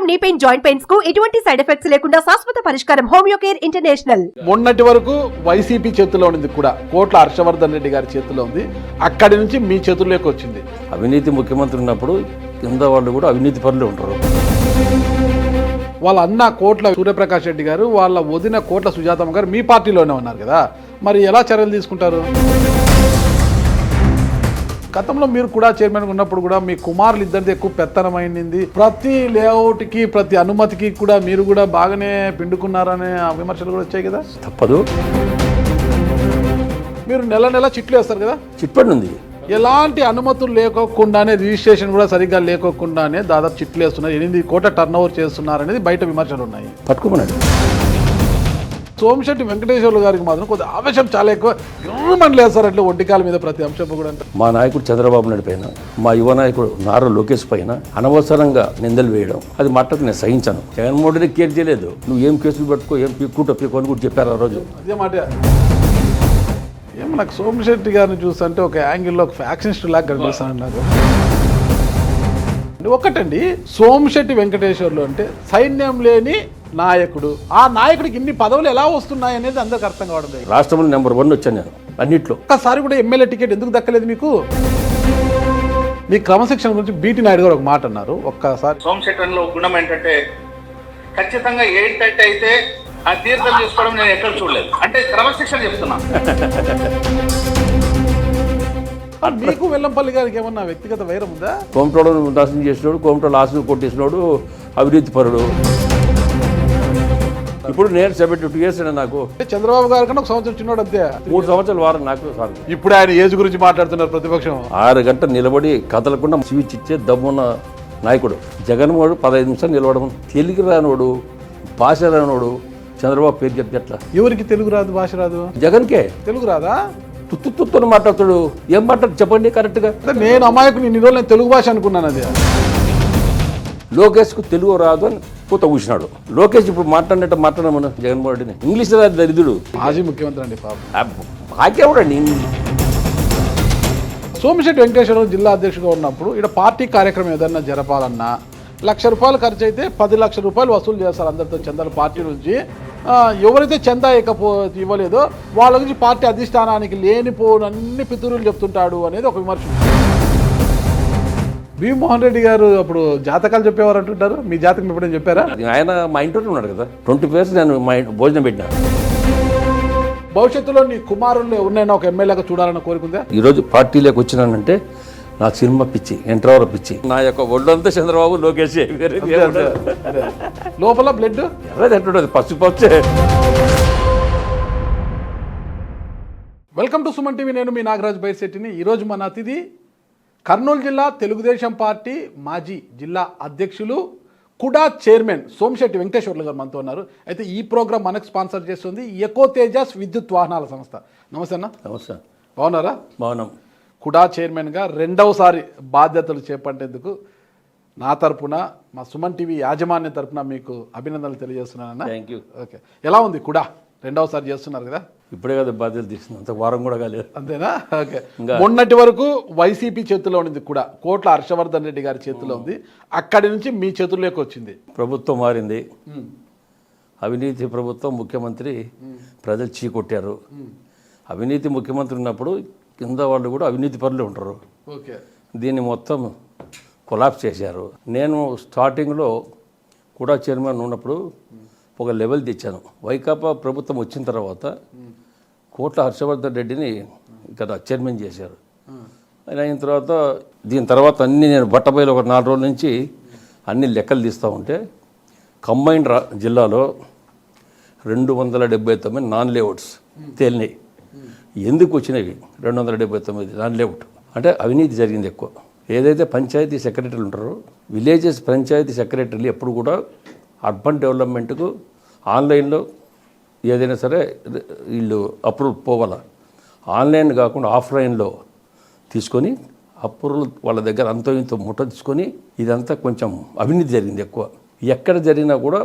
వాతం, knee pain, joint pains కు ఎటువంటి సైడ్ ఎఫెక్ట్స్ లేకుండా శాశ్వత పరిష్కారం హోమియో కేర్ ఇంటర్నేషనల్. మొన్నటి వరకు వైసీపీ చేతిలో ఉంది కూడా, కోట్ల హర్షవర్ధన్ రెడ్డి గారి చేతిలో ఉంది. అక్కడి నుంచి మీ చేతుల్లోకి వచ్చింది. అవినీతి ముఖ్యమంత్రి ఉన్నప్పుడు కింద వాళ్ళు కూడా అవినీతి పనులు ఉంటారు. వాళ్ళ అన్న కోట్ల సూర్యప్రకాష్ రెడ్డి గారు, వాళ్ళ వదిన కోట్ల సుజాతమ్మ గారు మీ పార్టీలోనే ఉన్నారు కదా, మరి ఎలా చర్యలు తీసుకుంటారు? గతంలో మీరు కూడా చైర్మన్ ఉన్నప్పుడు కూడా మీ కుమారులు ఇద్దరిది ఎక్కువ పెత్తనమైంది, ప్రతి లేఅవుట్కి ప్రతి అనుమతికి కూడా మీరు కూడా బాగానే పిండుకున్నారనే విమర్శలు కూడా వచ్చాయి కదా. తప్పదు, మీరు నెల నెల చిట్లు వేస్తారు కదా. చిట్పండి ఉంది. ఎలాంటి అనుమతులు లేకోకుండానే, రిజిస్ట్రేషన్ కూడా సరిగ్గా లేకోకుండానే దాదాపు చిట్లు వేస్తున్నారు, 8 కోట్ల టర్న్ ఓవర్ చేస్తున్నారు అనేది బయట విమర్శలు ఉన్నాయి. పట్టుకోమన్నాడు. సోమిశెట్టి వెంకటేశ్వర్లు గారికి మాత్రం కొద్దిగా ఆవేశం చాలా ఎక్కువ, ఎవరు లేస్తారు అట్లా ఒంటికాల మీద ప్రతి అంశం కూడా. మా నాయకుడు చంద్రబాబు నాయుడు పైన, మా యువ నాయకుడు నారా లోకేష్ పైన అనవసరంగా నిందలు వేయడం, అది మాటకు నేను సహించాను. జగన్మోహన్ రెడ్డి కేర్ చేయలేదు. నువ్వు ఏం కేసులు పెట్టుకో, ఏం పీక్కుంటో పీక్కొని కూడా చెప్పారు ఆ రోజు. అదే మాట. ఏమో నాకు సోమిశెట్టి గారిని చూస్తుంటే ఒక యాంగిల్లో ఒక ఫ్యాక్షనిస్ట్ లాగా కనిపిస్తాను నాకు. ఒకటండి, సోమిశెట్టి వెంకటేశ్వర్లు అంటే సైన్యం లేని నాయకుడు. ఆ నాయకుడికి ఇన్ని పదవులు ఎలా వస్తున్నాయి అనేది అందరికి అర్థం కావడం లేదు. రాష్ట్రంలో నెంబర్ 1 వచ్చాను నేను అన్నిట్లో. ఒక్కసారి కూడా ఎమ్మెల్యే టికెట్ ఎందుకు దక్కలేదు మీకు? మీ క్రమశిక్షణ గురించి బీటీ నాయుడు గారు ఒక మాట అన్నారు. ఒక్కసారి సోమశెట్టంలో గుణం ఏంటంటే ఖచ్చితంగా 8:30 అయితే ఆ తీర్థం చేసుకోవడం నేను ఎక్కడ చూడలేదు. అంటే క్రమశిక్షణ చెప్తున్నా. మీకు వెల్లంపల్లి గారికి ఏమన్నా వ్యక్తిగత వైరం ఉందా? కోమటోళ్ళను నాశనం చేసినోడు, కోమటోళ్ళు ఆశలు కొట్టేసినోడు, అవినీతి పరుడు. ఇప్పుడు నేను 72 years నాకు. చంద్రబాబు గారి కన్నా 1 సంవత్సరం చిన్నోడు అంతే. 3 సంవత్సరాలు వారం నాకు సార్. ఇప్పుడు ఆయన ఏజ్ గురించి మాట్లాడుతున్నారు ప్రతిపక్షం. 6 గంటలు నిలబడి కదలకుండా స్విచ్ ఇచ్చే దమ్మున్న నాయకుడు. జగన్మోహన్ 15 నిమిషాలు నిలబడము. తెలుగు రానోడు, భాష రానోడు చంద్రబాబు పేరు చెప్తే ఎట్లా? ఎవరికి తెలుగు రాదు, భాష రాదు? జగన్కే తెలుగు రాదా? తుత్తుతో మాట్లాడతాడు. ఏం మాట్లాడు చెప్పండి కరెక్ట్గా. నేను అమాయకుని ఇన్ని రోజులు నేను తెలుగు భాష అనుకున్నాను. అది లోకేష్కు తెలుగు రాదు అని పూత కూర్చున్నాడు. లోకేష్ ఇప్పుడు మాట్లాడినట్టు మాట్లాడమను జగన్మోహన్ రెడ్డిని. ఇంగ్లీష్ రాదు దరిద్రుడు. మాజీ ముఖ్యమంత్రి అండి పాపం. ఆకేవాడండి. సోమిశెట్టి వెంకటేశ్వరరావు జిల్లా అధ్యక్షుడిగా ఉన్నప్పుడు ఇక్కడ పార్టీ కార్యక్రమం ఏదన్నా జరపాలన్నా ₹1,00,000 ఖర్చు అయితే ₹10 లక్షల వసూలు చేస్తారు అందరితో చందాల పార్టీ నుంచి. ఎవరైతే చందా ఇవ్వలేదో వాళ్ళ గురించి పార్టీ అధిష్టానానికి లేనిపోనన్ని పితురులు చెప్తుంటాడు అనేది ఒక విమర్శ. భీమోహన్ రెడ్డి గారు అప్పుడు జాతకాలు చెప్పేవారు అంటుంటారు. మీ జాతకం ఎప్పుడైనా చెప్పారా? ఆయన మా ఇంట్లోనే ఉన్నాడు కదా. 20 పేర్స్ నేను మా భోజనం పెట్టినా. భవిష్యత్తులో నీ కుమారుల్లో ఎవరినైనా ఒక ఎమ్మెల్యేగా చూడాలని కోరుకుందా? ఈరోజు పార్టీలోకి వచ్చినానంటే నాకు సినిమా పిచ్చి, ఎంట్రవర్ పిచ్చి. నా యొక్క ఒళ్ళంతా చంద్రబాబు, లోకేష్. లోపల బ్లడ్ ఎట్లుంటుంది? పచ్చే. Welcome to Suman TV. నేను మీ నాగరాజు బైర్శెట్టిని. ఈరోజు మన అతిథి కర్నూలు జిల్లా తెలుగుదేశం పార్టీ మాజీ జిల్లా అధ్యక్షులు, కుడా చైర్మన్ సోమిశెట్టి వెంకటేశ్వర్లు గారు మనతో ఉన్నారు. అయితే ఈ ప్రోగ్రామ్ మనకు స్పాన్సర్ చేస్తుంది ఎకో తేజస్ విద్యుత్ వాహనాల సంస్థ. నమస్తే అన్న. నమస్తే. బాగున్నారా? బాగున్నాం. కుడా చైర్మన్గా 2వసారి బాధ్యతలు చేపట్టేందుకు నా తరపున, మా సుమన్ టీవీ యాజమాన్యం తరపున మీకు అభినందనలు తెలియజేస్తున్నానన్న. Thank you. ఓకే, ఎలా ఉంది కుడా? 2వసారి చేస్తున్నారు కదా. ఇప్పుడే కదా బాధ్యతలు తీసుకున్నాం, అంత వారం కూడా కాలేదు. అంతేనా? ఓకే. మొన్నటి వరకు వైసీపీ చేతిలో ఉంది కూడా, కోట్ల హర్షవర్ధన్ రెడ్డి గారి చేతిలో ఉంది. అక్కడి నుంచి మీ చేతుల్లోకి వచ్చింది. ప్రభుత్వం మారింది. అవినీతి ప్రభుత్వం, ముఖ్యమంత్రి ప్రజలు చీకొట్టారు. అవినీతి ముఖ్యమంత్రి ఉన్నప్పుడు కింద వాళ్ళు కూడా అవినీతి పనులు ఉంటారు. ఓకే. దీన్ని మొత్తం కొలాప్స్ చేశారు. నేను స్టార్టింగ్లో కూడా చైర్మన్ ఉన్నప్పుడు ఒక లెవెల్ తెచ్చాను. వైకాపా ప్రభుత్వం వచ్చిన తర్వాత కోట్ల హర్షవర్ధన్ రెడ్డిని ఇక్కడ చైర్మన్ చేశారు. ఆయన అయిన తర్వాత దీని తర్వాత అన్నీ నేను బట్టబయలు ఒక 4 రోజుల నుంచి అన్ని లెక్కలు తీస్తూ ఉంటే కంబైన్డ్ జిల్లాలో 279 నాన్ లేఅవుట్స్ తేలినాయి. ఎందుకు వచ్చినవి 279 నాన్ లేఅవుట్ అంటే అవినీతి జరిగింది ఎక్కువ. ఏదైతే పంచాయతీ సెక్రటరీలు ఉంటారో, విలేజెస్ పంచాయతీ సెక్రటరీలు ఎప్పుడు కూడా అర్బన్ డెవలప్మెంట్కు ఆన్లైన్లో ఏదైనా సరే వీళ్ళు అప్రూవల్ పోవాలా. ఆన్లైన్ కాకుండా ఆఫ్లైన్లో తీసుకొని అప్రూవల్ వాళ్ళ దగ్గర అంతో ఇంతో ముట్ట తీసుకొని, ఇదంతా కొంచెం అవినీతి జరిగింది ఎక్కువ. ఎక్కడ జరిగినా కూడా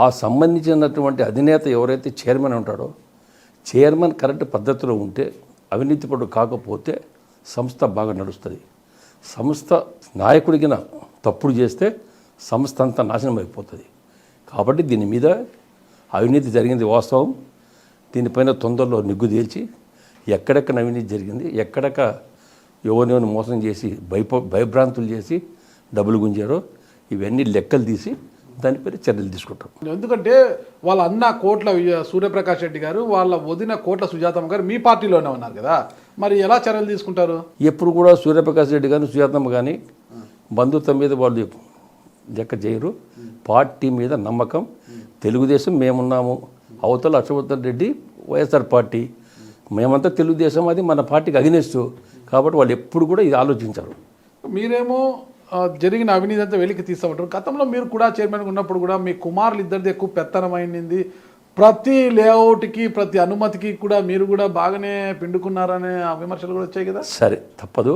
ఆ సంబంధించినటువంటి అధినేత ఎవరైతే చైర్మన్ ఉంటాడో, చైర్మన్ కరెక్ట్ పద్ధతిలో ఉంటే, అవినీతిపరుడు కాకపోతే సంస్థ బాగా నడుస్తుంది. సంస్థ నాయకుడికి తప్పుడు చేస్తే సంస్థ అంతా నాశనం అయిపోతుంది. కాబట్టి దీని మీద అవినీతి జరిగింది వాస్తవం. దీనిపైన తొందరలో నిగ్గు తేల్చి ఎక్కడెక్కడ అవినీతి జరిగింది, ఎక్కడెక్క ఎవరిని మోసం చేసి భయభ్రాంతులు చేసి డబ్బులు గుంజారో ఇవన్నీ లెక్కలు తీసి దానిపైన చర్యలు తీసుకుంటాం. ఎందుకంటే వాళ్ళ అన్న కోట్ల సూర్యప్రకాష్ రెడ్డి గారు, వాళ్ళ వదిన కోట్ల సుజాతమ్మ గారు మీ పార్టీలోనే ఉన్నారు కదా, మరి ఎలా చర్యలు తీసుకుంటారు? ఎప్పుడు కూడా సూర్యప్రకాష్ రెడ్డి కానీ సుజాతమ్మ కానీ బంధుత్వం మీద వాళ్ళు లెక్క చేయరు. పార్టీ మీద నమ్మకం. తెలుగుదేశం మేమున్నాము, అవతల హర్షవర్ధన్ రెడ్డి వైఎస్ఆర్ పార్టీ, మేమంతా తెలుగుదేశం, అది మన పార్టీకి అగెనిస్ట్. కాబట్టి వాళ్ళు ఎప్పుడు కూడా ఇది ఆలోచించారు. మీరేమో జరిగిన అవినీతి అంతా వెలికి తీస్తామంటారు. గతంలో మీరు కూడా చైర్మన్గా ఉన్నప్పుడు కూడా మీ కుమారులు ఇద్దరిది ఎక్కువ పెత్తనమైంది, ప్రతి లేఅవుట్కి ప్రతి అనుమతికి కూడా మీరు కూడా బాగానే పిండుకున్నారనే విమర్శలు కూడా వచ్చాయి కదా. సరే, తప్పదు.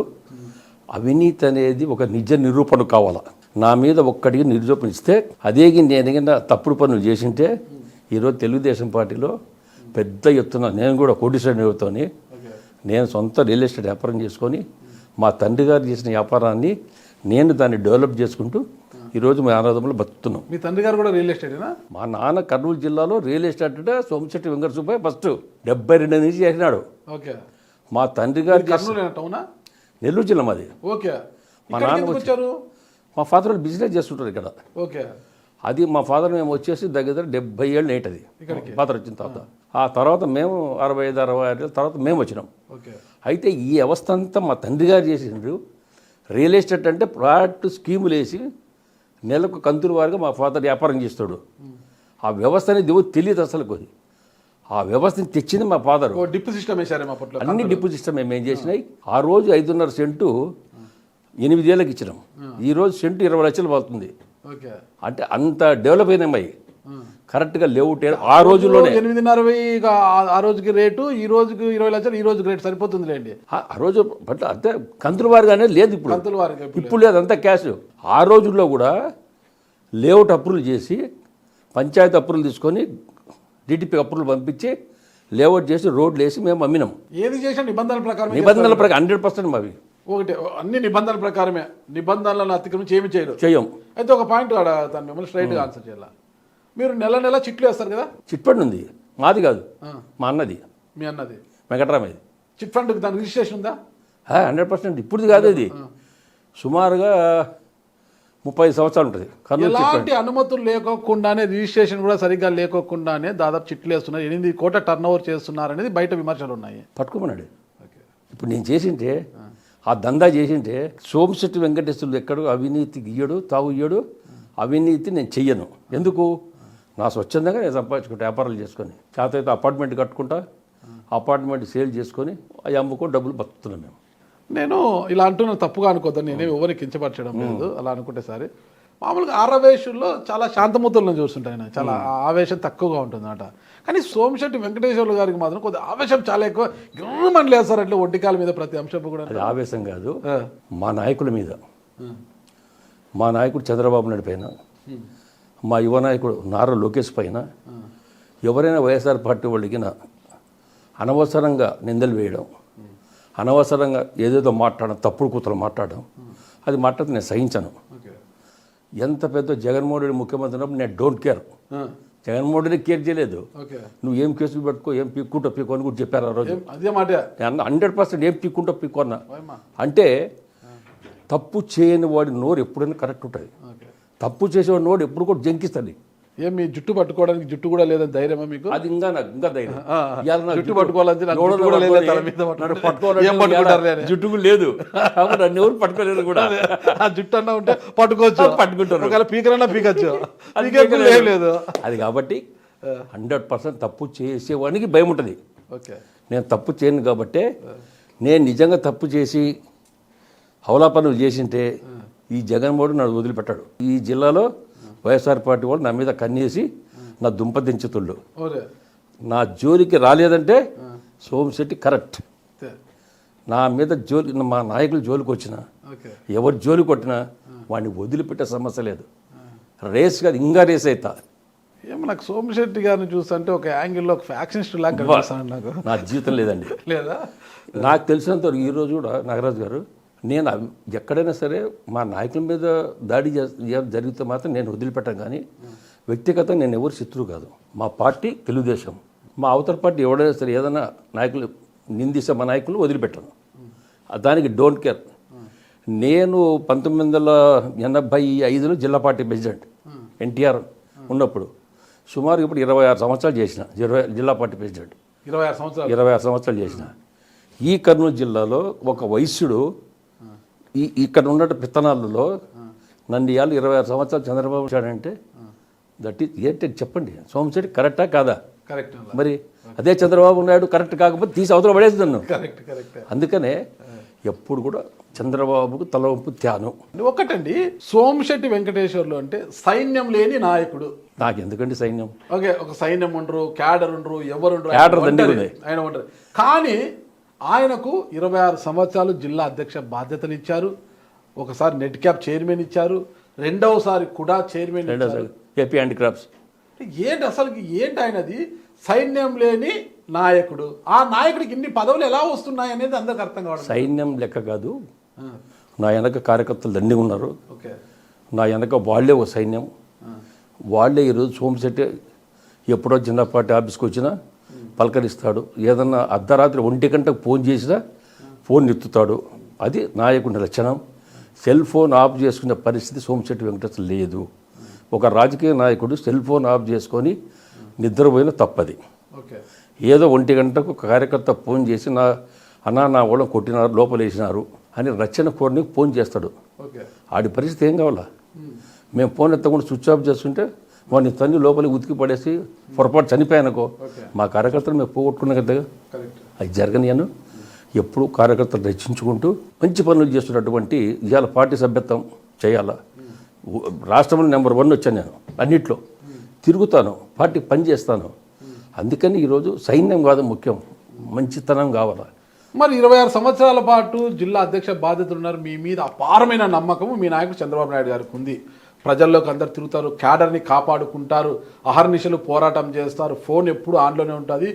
అవినీతి అనేది ఒక నిజ నిరూపణ కావాలా. నా మీద ఒక్కడికి నిరూపణ ఇస్తే అదే నేను తప్పుడు పనులు చేసింటే ఈరోజు తెలుగుదేశం పార్టీలో పెద్ద ఎత్తున నేను కూడా కోటీశ్వరునితో నేను సొంత రియల్ ఎస్టేట్ వ్యాపారం చేసుకొని మా తండ్రి గారు చేసిన వ్యాపారాన్ని నేను దాన్ని డెవలప్ చేసుకుంటూ ఈరోజు మా ఆరాధనలో బతుకుతున్నాం. మీ తండ్రి గారు కూడా రియల్ ఎస్టేటేనా? మా నాన్న కర్నూలు జిల్లాలో రియల్ ఎస్టేట్ అంటే సోమశెట్టి వెంకట సుబ్బయ్య ఫస్ట్ 72 నుంచి చేసినాడు. ఓకే. మా తండ్రి గారు టౌనా? నెల్లూరు జిల్లా మాది. ఓకే. మా నాన్న వచ్చారు, మా ఫాదర్ బిజినెస్ చేస్తుంటారు ఇక్కడ. ఓకే. అది మా ఫాదర్ మేము వచ్చేసి దగ్గర 70 ఏళ్ళు నేటది ఫాదర్ వచ్చిన తర్వాత. ఆ తర్వాత మేము 65-66 తర్వాత మేము వచ్చినాం. ఓకే. అయితే ఈ వ్యవస్థ అంతా మా తండ్రి గారు చేసిండ్రు. రియల్ ఎస్టేట్ అంటే ప్రాజెక్టు స్కీములు వేసి నెలకు కంతుల వారిగా మా ఫాదర్ వ్యాపారం చేస్తాడు. ఆ వ్యవస్థ అనేది తెలియదు అసలు. ఆ వ్యవస్థని తెచ్చింది మా ఫాదర్. డిప్ సిస్టమ్ వేసారు మా పట్ల. అన్ని డిప్ సిస్టమ్ మేము చేసినాయి. ఆ రోజు 5.5 సెంటు 8 ఏళ్ళకి ఇచ్చినాం. ఈ రోజు సెంటు 20 లక్షలు పడుతుంది. ఓకే. అంటే అంత డెవలప్ అయినాయి. కరెక్ట్గా లేఅవుట్ ఆ రోజుల్లోనే 8.5 ఆ రోజుకి రేటు, ఈ రోజుకి 20 లక్షలు, ఈ రోజుకి రేటు సరిపోతుంది లేండి. ఆ రోజు బట్ అంతే కంతుల వారిగానే లేదు ఇప్పుడు. కంతుల వారికి ఇప్పుడు లేదు, అంతా క్యాష్. ఆ రోజుల్లో కూడా లేఅవుట్ అప్రూవల్ చేసి పంచాయతీ అప్రూవల్ తీసుకొని డిటిపి అప్రూవల్ పంపించి లేఅవుట్ చేసి రోడ్లు వేసి మేము అమ్మినాం. ఏది చేసినా నిబంధనల ప్రకారం 100% మావి. ఒకటి అన్ని నిబంధనల ప్రకారమే. నిబంధనలను అతిక్రమించి ఏమి చేయరు. చెయ్యం. అయితే ఒక పాయింట్ దాన్ని మిమ్మల్ని స్ట్రైట్గా ఆన్సర్ చేయాలి. మీరు నెల చిట్లు వేస్తారు కదా. చిట్ ఫండ్ ఉంది, మాది కాదు, మా అన్నది. మీ అన్నది వెంకటరామయ్యది. చిట్ ఫండ్ దాని రిజిస్ట్రేషన్ ఉందా? 100%. ఇప్పుడు కాదు, ఇది సుమారుగా 30 సంవత్సరాలు ఉంటుంది. ఎలాంటి అనుమతులు లేకోకుండానే, రిజిస్ట్రేషన్ కూడా సరిగ్గా లేకోకుండానే దాదాపు చిట్లు వేస్తున్నారు. 8 కోట్ల టర్న్ ఓవర్ చేస్తున్నారు అనేది బయట విమర్శలు ఉన్నాయి. పట్టుకోమన్నాడు. ఇప్పుడు నేను చేసింటే, ఆ దందా చేసింటే సోమశెట్టి వెంకటేశ్వరులు ఎక్కడో అవినీతి గీయడు, తాగు ఇయ్యడు. అవినీతి నేను చెయ్యను. ఎందుకు? నా స్వచ్ఛందంగా నేను సంపాదించుకుంటా, వ్యాపారాలు చేసుకొని. చేత అయితే అపార్ట్మెంట్ కట్టుకుంటా, అపార్ట్మెంట్ సేల్ చేసుకొని అవి అమ్ముకొని డబ్బులు బతుకుతున్నాం మేము. నేను ఇలా అంటున్నా తప్పుగా అనుకోద్దాను, నేనే ఎవరిని కించపరచడం లేదు. అలా అనుకుంటే సరే. మామూలుగా ఆరవేశంలో చాలా శాంతమూర్తులను చూస్తుంటాను, చాలా ఆవేశం తక్కువగా ఉంటుంది అన్నమాట. కానీ సోమశెట్టి వెంకటేశ్వర్లు గారికి మాత్రం కొద్దిగా ఆవేశం చాలా ఎక్కువ. గిర్రమని లేస్తారు అట్లా ఒంటికాల మీద ప్రతి అంశం కూడా. అది ఆవేశం కాదు, మా నాయకుల మీద. మా నాయకుడు చంద్రబాబు నాయుడు పైన, మా యువ నాయకుడు నారా లోకేష్ పైన ఎవరైనా వైఎస్ఆర్ పార్టీ వాళ్ళకి అనవసరంగా నిందలు వేయడం, అనవసరంగా ఏదేదో మాట్లాడడం, తప్పుడు కూతురు మాట్లాడడం, అది మాట్లాడితే నేను సహించను. ఎంత పెద్ద జగన్మోహన్ రెడ్డి ముఖ్యమంత్రి ఉన్నప్పుడు నేను don't care. Jaganmohan Reddy care చేయలేదు. నువ్వు ఏం కేసులు పెట్టుకో, ఏం పీక్కుంటో పీక్కో అని కూడా చెప్పారు ఆ రోజు. 100% ఏం పీక్కుంటో పీక్కున్నా. అంటే తప్పు చేయని వాడి నోరు ఎప్పుడైనా కరెక్ట్ ఉంటుంది. తప్పు చేసేవాడి నోరు ఎప్పుడు కూడా జంకిస్తుంది. ఏం మీ జుట్టు పట్టుకోవడానికి జుట్టు కూడా లేదని ధైర్యమా మీకు? అది ఇంకా ధైర్యం. జుట్టు పట్టుకోవాలంటే జుట్టు లేదు, నన్ను ఎవరు పట్టుకోలేదు కూడా. ఆ జుట్టు అన్నా ఉంటే పట్టుకోవచ్చు, పట్టుకుంటారు. ఒకవేళ పీకరన్నా పీకచ్చు, లేదు. అది కాబట్టి 100% తప్పు చేసేవానికి భయం ఉంటుంది. నేను తప్పు చేయను కాబట్టి, నేను నిజంగా తప్పు చేసి హౌలా పనులు చేసింటే ఈ జగన్మోహన్ నన్ను వదిలిపెట్టాడు. ఈ జిల్లాలో వైఎస్ఆర్ పార్టీ వాళ్ళు నా మీద కన్నేసి నా దుంప దించుతుళ్ళు. నా జోలికి రాలేదంటే సోమశెట్టి కరెక్ట్. నా మీద జోలి, మా నాయకులు జోలికి వచ్చినా, ఎవరు జోలి కొట్టినా వాడిని వదిలిపెట్టే సమస్య లేదు. రేస్ కాదు, ఇంకా రేస్ అవుతా. ఏమో నాకు సోమశెట్టి గారిని చూస్తుంటే ఒక యాంగిల్లో ఒక ఫ్యాక్షనిస్ట్ లాగా కనిపిస్తాను నాకు. నా జీవితం లేదండి. లేదా? నాకు తెలిసినంత ఈరోజు కూడా నాగరాజు గారు నేను ఎక్కడైనా సరే మా నాయకుల మీద దాడి జరిగితే మాత్రం నేను వదిలిపెట్టాను, కానీ వ్యక్తిగతంగా నేను ఎవరు శత్రువు కాదు. మా పార్టీ తెలుగుదేశం, మా అవతల పార్టీ ఎవడైనా సరే ఏదైనా నాయకులు నిందిస్తే మా నాయకులు వదిలిపెట్టాను, దానికి డోంట్ కేర్. నేను 1985లో జిల్లా పార్టీ ప్రెసిడెంట్ ఎన్టీఆర్ ఉన్నప్పుడు సుమారు ఇప్పుడు 26 సంవత్సరాలు చేసిన జిల్లా పార్టీ ప్రెసిడెంట్. 26 సంవత్సరాలు చేసిన. ఈ కర్నూలు జిల్లాలో ఒక వైశ్యుడు ఇక్కడ ఉన్న పిత్తనాళ్ళలో నన్ను ఇవాళ 26 సంవత్సరాలు చంద్రబాబు వచ్చాడంటే దట్ ఈస్ ఏంటి చెప్పండి, సోమశెట్టి కరెక్టా కాదా? కరెక్ట్. మరి అదే చంద్రబాబు నాయుడు కరెక్ట్ కాకపోతే తీసి అవతల పడేసి నన్ను. అందుకనే ఎప్పుడు కూడా చంద్రబాబుకు తలవంపు త్యాను. ఒకటండి, సోమశెట్టి వెంకటేశ్వర్లు అంటే సైన్యం లేని నాయకుడు. నాకు ఎందుకండి సైన్యం? ఓకే, ఒక సైన్యం ఉండరు, క్యాడర్ ఉండరు, ఎవరు ఉండరు, ఆయన ఉండరు. కానీ ఆయనకు 26 సంవత్సరాలు జిల్లా అధ్యక్ష బాధ్యతలు ఇచ్చారు. ఒకసారి నెట్ క్యాప్ చైర్మన్ ఇచ్చారు, రెండవసారి కూడా చైర్మన్ ఏపీ హ్యాండిక్రాఫ్ట్స్. ఏంటి అసలుకి ఏంటి ఆయనది? సైన్యం లేని నాయకుడు. ఆ నాయకుడికి ఇన్ని పదవులు ఎలా వస్తున్నాయి అనేది అందరికి అర్థం కావడం. సైన్యం లెక్క కాదు, నా వెనక కార్యకర్తలు దండిగా ఉన్నారు. నా వెనక వాళ్ళే ఓ సైన్యం. వాళ్ళే ఈరోజు సోమశెట్టి ఎప్పుడో జిల్లా పార్టీ ఆఫీస్కి వచ్చినా పలకరిస్తాడు, ఏదన్నా అర్ధరాత్రి 1 గంటకు ఫోన్ చేసినా ఫోన్ ఎత్తుతాడు. అది నాయకుడి లక్షణం. సెల్ ఫోన్ ఆఫ్ చేసుకునే పరిస్థితి సోమశెట్టి వెంకటేశ్వర లేదు. ఒక రాజకీయ నాయకుడు సెల్ ఫోన్ ఆఫ్ చేసుకొని నిద్రపోయిన తప్పది. ఏదో 1 గంటకు కార్యకర్త ఫోన్ చేసి నా వాళ్ళని కొట్టినారు, లోపలేసినారు అని రక్షణ కోరిని ఫోన్ చేస్తాడు. ఆడి పరిస్థితి ఏం కావాలా? మేము ఫోన్ ఎత్తకుండా స్విచ్ ఆఫ్ చేస్తుంటే వాడిని తన్ని లోపలికి ఉతికి పడేసి పొరపాటు చనిపోయానుకో మా కార్యకర్తలు మేము పోగొట్టుకున్నాం కదా. అది జరగనియను. ఎప్పుడు కార్యకర్తలు రక్షించుకుంటూ మంచి పనులు చేస్తున్నటువంటి ఇవాళ పార్టీ సభ్యత్వం చేయాలా. రాష్ట్రంలో నెంబర్ 1 వచ్చాను నేను, అన్నిట్లో తిరుగుతాను, పార్టీ పని చేస్తాను. అందుకని ఈరోజు సైన్యం కాదు ముఖ్యం, మంచితనం కావాలా. మరి 26 సంవత్సరాల పాటు జిల్లా అధ్యక్ష బాధ్యతలు ఉన్నారు. మీ మీద అపారమైన నమ్మకము మీ నాయకుడు చంద్రబాబు నాయుడు గారికి ఉంది. ప్రజల్లోకి అందరు తిరుగుతారు, క్యాడర్ని కాపాడుకుంటారు, అహర్నిశలు పోరాటం చేస్తారు, ఫోన్ ఎప్పుడు ఆన్లోనే ఉంటుంది,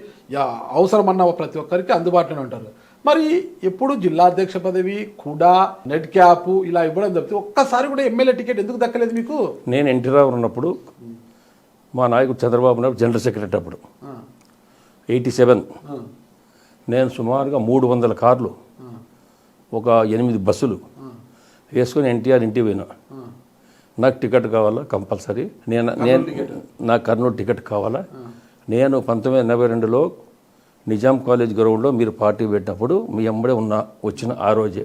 అవసరమన్న ప్రతి ఒక్కరికి అందుబాటులోనే ఉంటారు. మరి ఎప్పుడు జిల్లా అధ్యక్ష పదవి కూడా నెట్ క్యాప్ ఇలా ఇవ్వడం తప్పితే ఒక్కసారి కూడా ఎమ్మెల్యే టికెట్ ఎందుకు దక్కలేదు మీకు? నేను ఎన్టీ రావు ఉన్నప్పుడు మా నాయకుడు చంద్రబాబు నాయుడు జనరల్ సెక్రటరీ అప్పుడు 87 నేను సుమారుగా 300 కార్లు, ఒక 8 బస్సులు వేసుకొని ఎన్టీఆర్ ఇంటికి పోయినా. నాకు టికెట్ కావాలా కంపల్సరీ, నాకు కర్నూలు టికెట్ కావాలా. నేను 1982లో నిజాం కాలేజ్ గ్రౌండ్లో మీరు పార్టీ పెట్టినప్పుడు మీ ఎంబడే వచ్చిన ఆ రోజే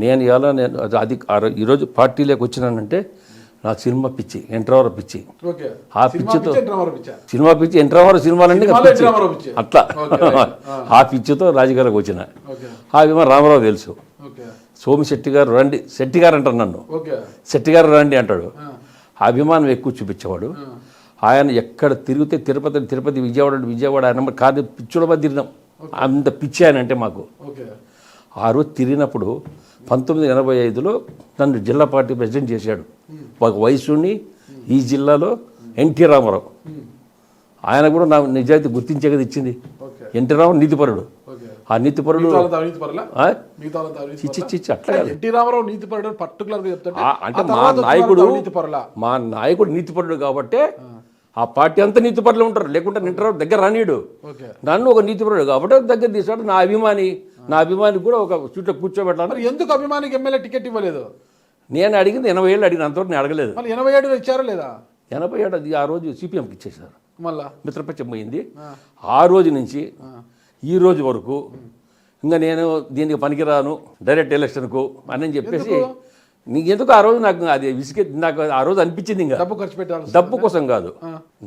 నేను ఇలా అది ఈరోజు పార్టీలోకి వచ్చినానంటే నా సినిమా పిచ్చి, ఎంట్రవర్ పిచ్చి. ఆ పిచ్చితో సినిమా పిచ్చి, ఎంట్రవర్ సినిమాలన్నీ అట్లా ఆ పిచ్చితో రాజకీయాలకు వచ్చిన. ఆ విమా రామారావు తెలుసు, సోమిశెట్టి గారు రండి, శెట్టి గారు అంటారు నన్ను, శెట్టి గారు రండి అంటాడు. అభిమానం ఎక్కువ చూపించేవాడు ఆయన. ఎక్కడ తిరిగితే తిరుపతి విజయవాడ ఆయన కాదు పిచ్చుల మధ్య తిరిగినాం, అంత పిచ్చి ఆయన అంటే మాకు. ఆ రోజు తిరిగినప్పుడు 1985లో నన్ను జిల్లా పార్టీ ప్రెసిడెంట్ చేశాడు. ఒక వయసుని ఈ జిల్లాలో ఎన్టీ రామారావు, ఆయన కూడా నా నిజాయితీ గుర్తించే కదా ఇచ్చింది. ఎన్టీ రామారావు నీతిపరుడు, ఆ నీతిపరుడు అట్లా ఎన్టీ రామారావు నీతిపరుడు పర్టికులర్గా చెప్తాడు. అంటే మా నాయకుడు నీతిపరుడు కాబట్టే ఆ పార్టీ అంతా నీతిపరులు ఉంటారు, లేకుంటే నింటారు దగ్గర రానీడు. నన్ను ఒక నీతిపరుడు కాబట్టి దగ్గర తీసాడు. నా అభిమానికి కూడా ఒక సీట్లో కూర్చోబెట్టాలి. ఎందుకు అభిమానికి ఎమ్మెల్యే టికెట్ ఇవ్వలేదు? నేను అడిగింది 80 ఏళ్ళు అడిగిన, అంతవరకు నేను అడగలేదు. 87 ఇచ్చారా లేదా? 87 అది ఆ రోజు సిపిఎంకి ఇచ్చేసారు, మళ్ళా మిత్రపక్షం పోయింది. ఆ రోజు నుంచి ఈ రోజు వరకు ఇంకా నేను దీనికి పనికిరాను డైరెక్ట్ ఎలక్షన్కు అని చెప్పేసి నీకెందుకు ఆ రోజు నాకు అది విసిగే, నాకు ఆ రోజు అనిపించింది ఇంకా డబ్బు ఖర్చు పెట్టాలి, డబ్బు కోసం కాదు.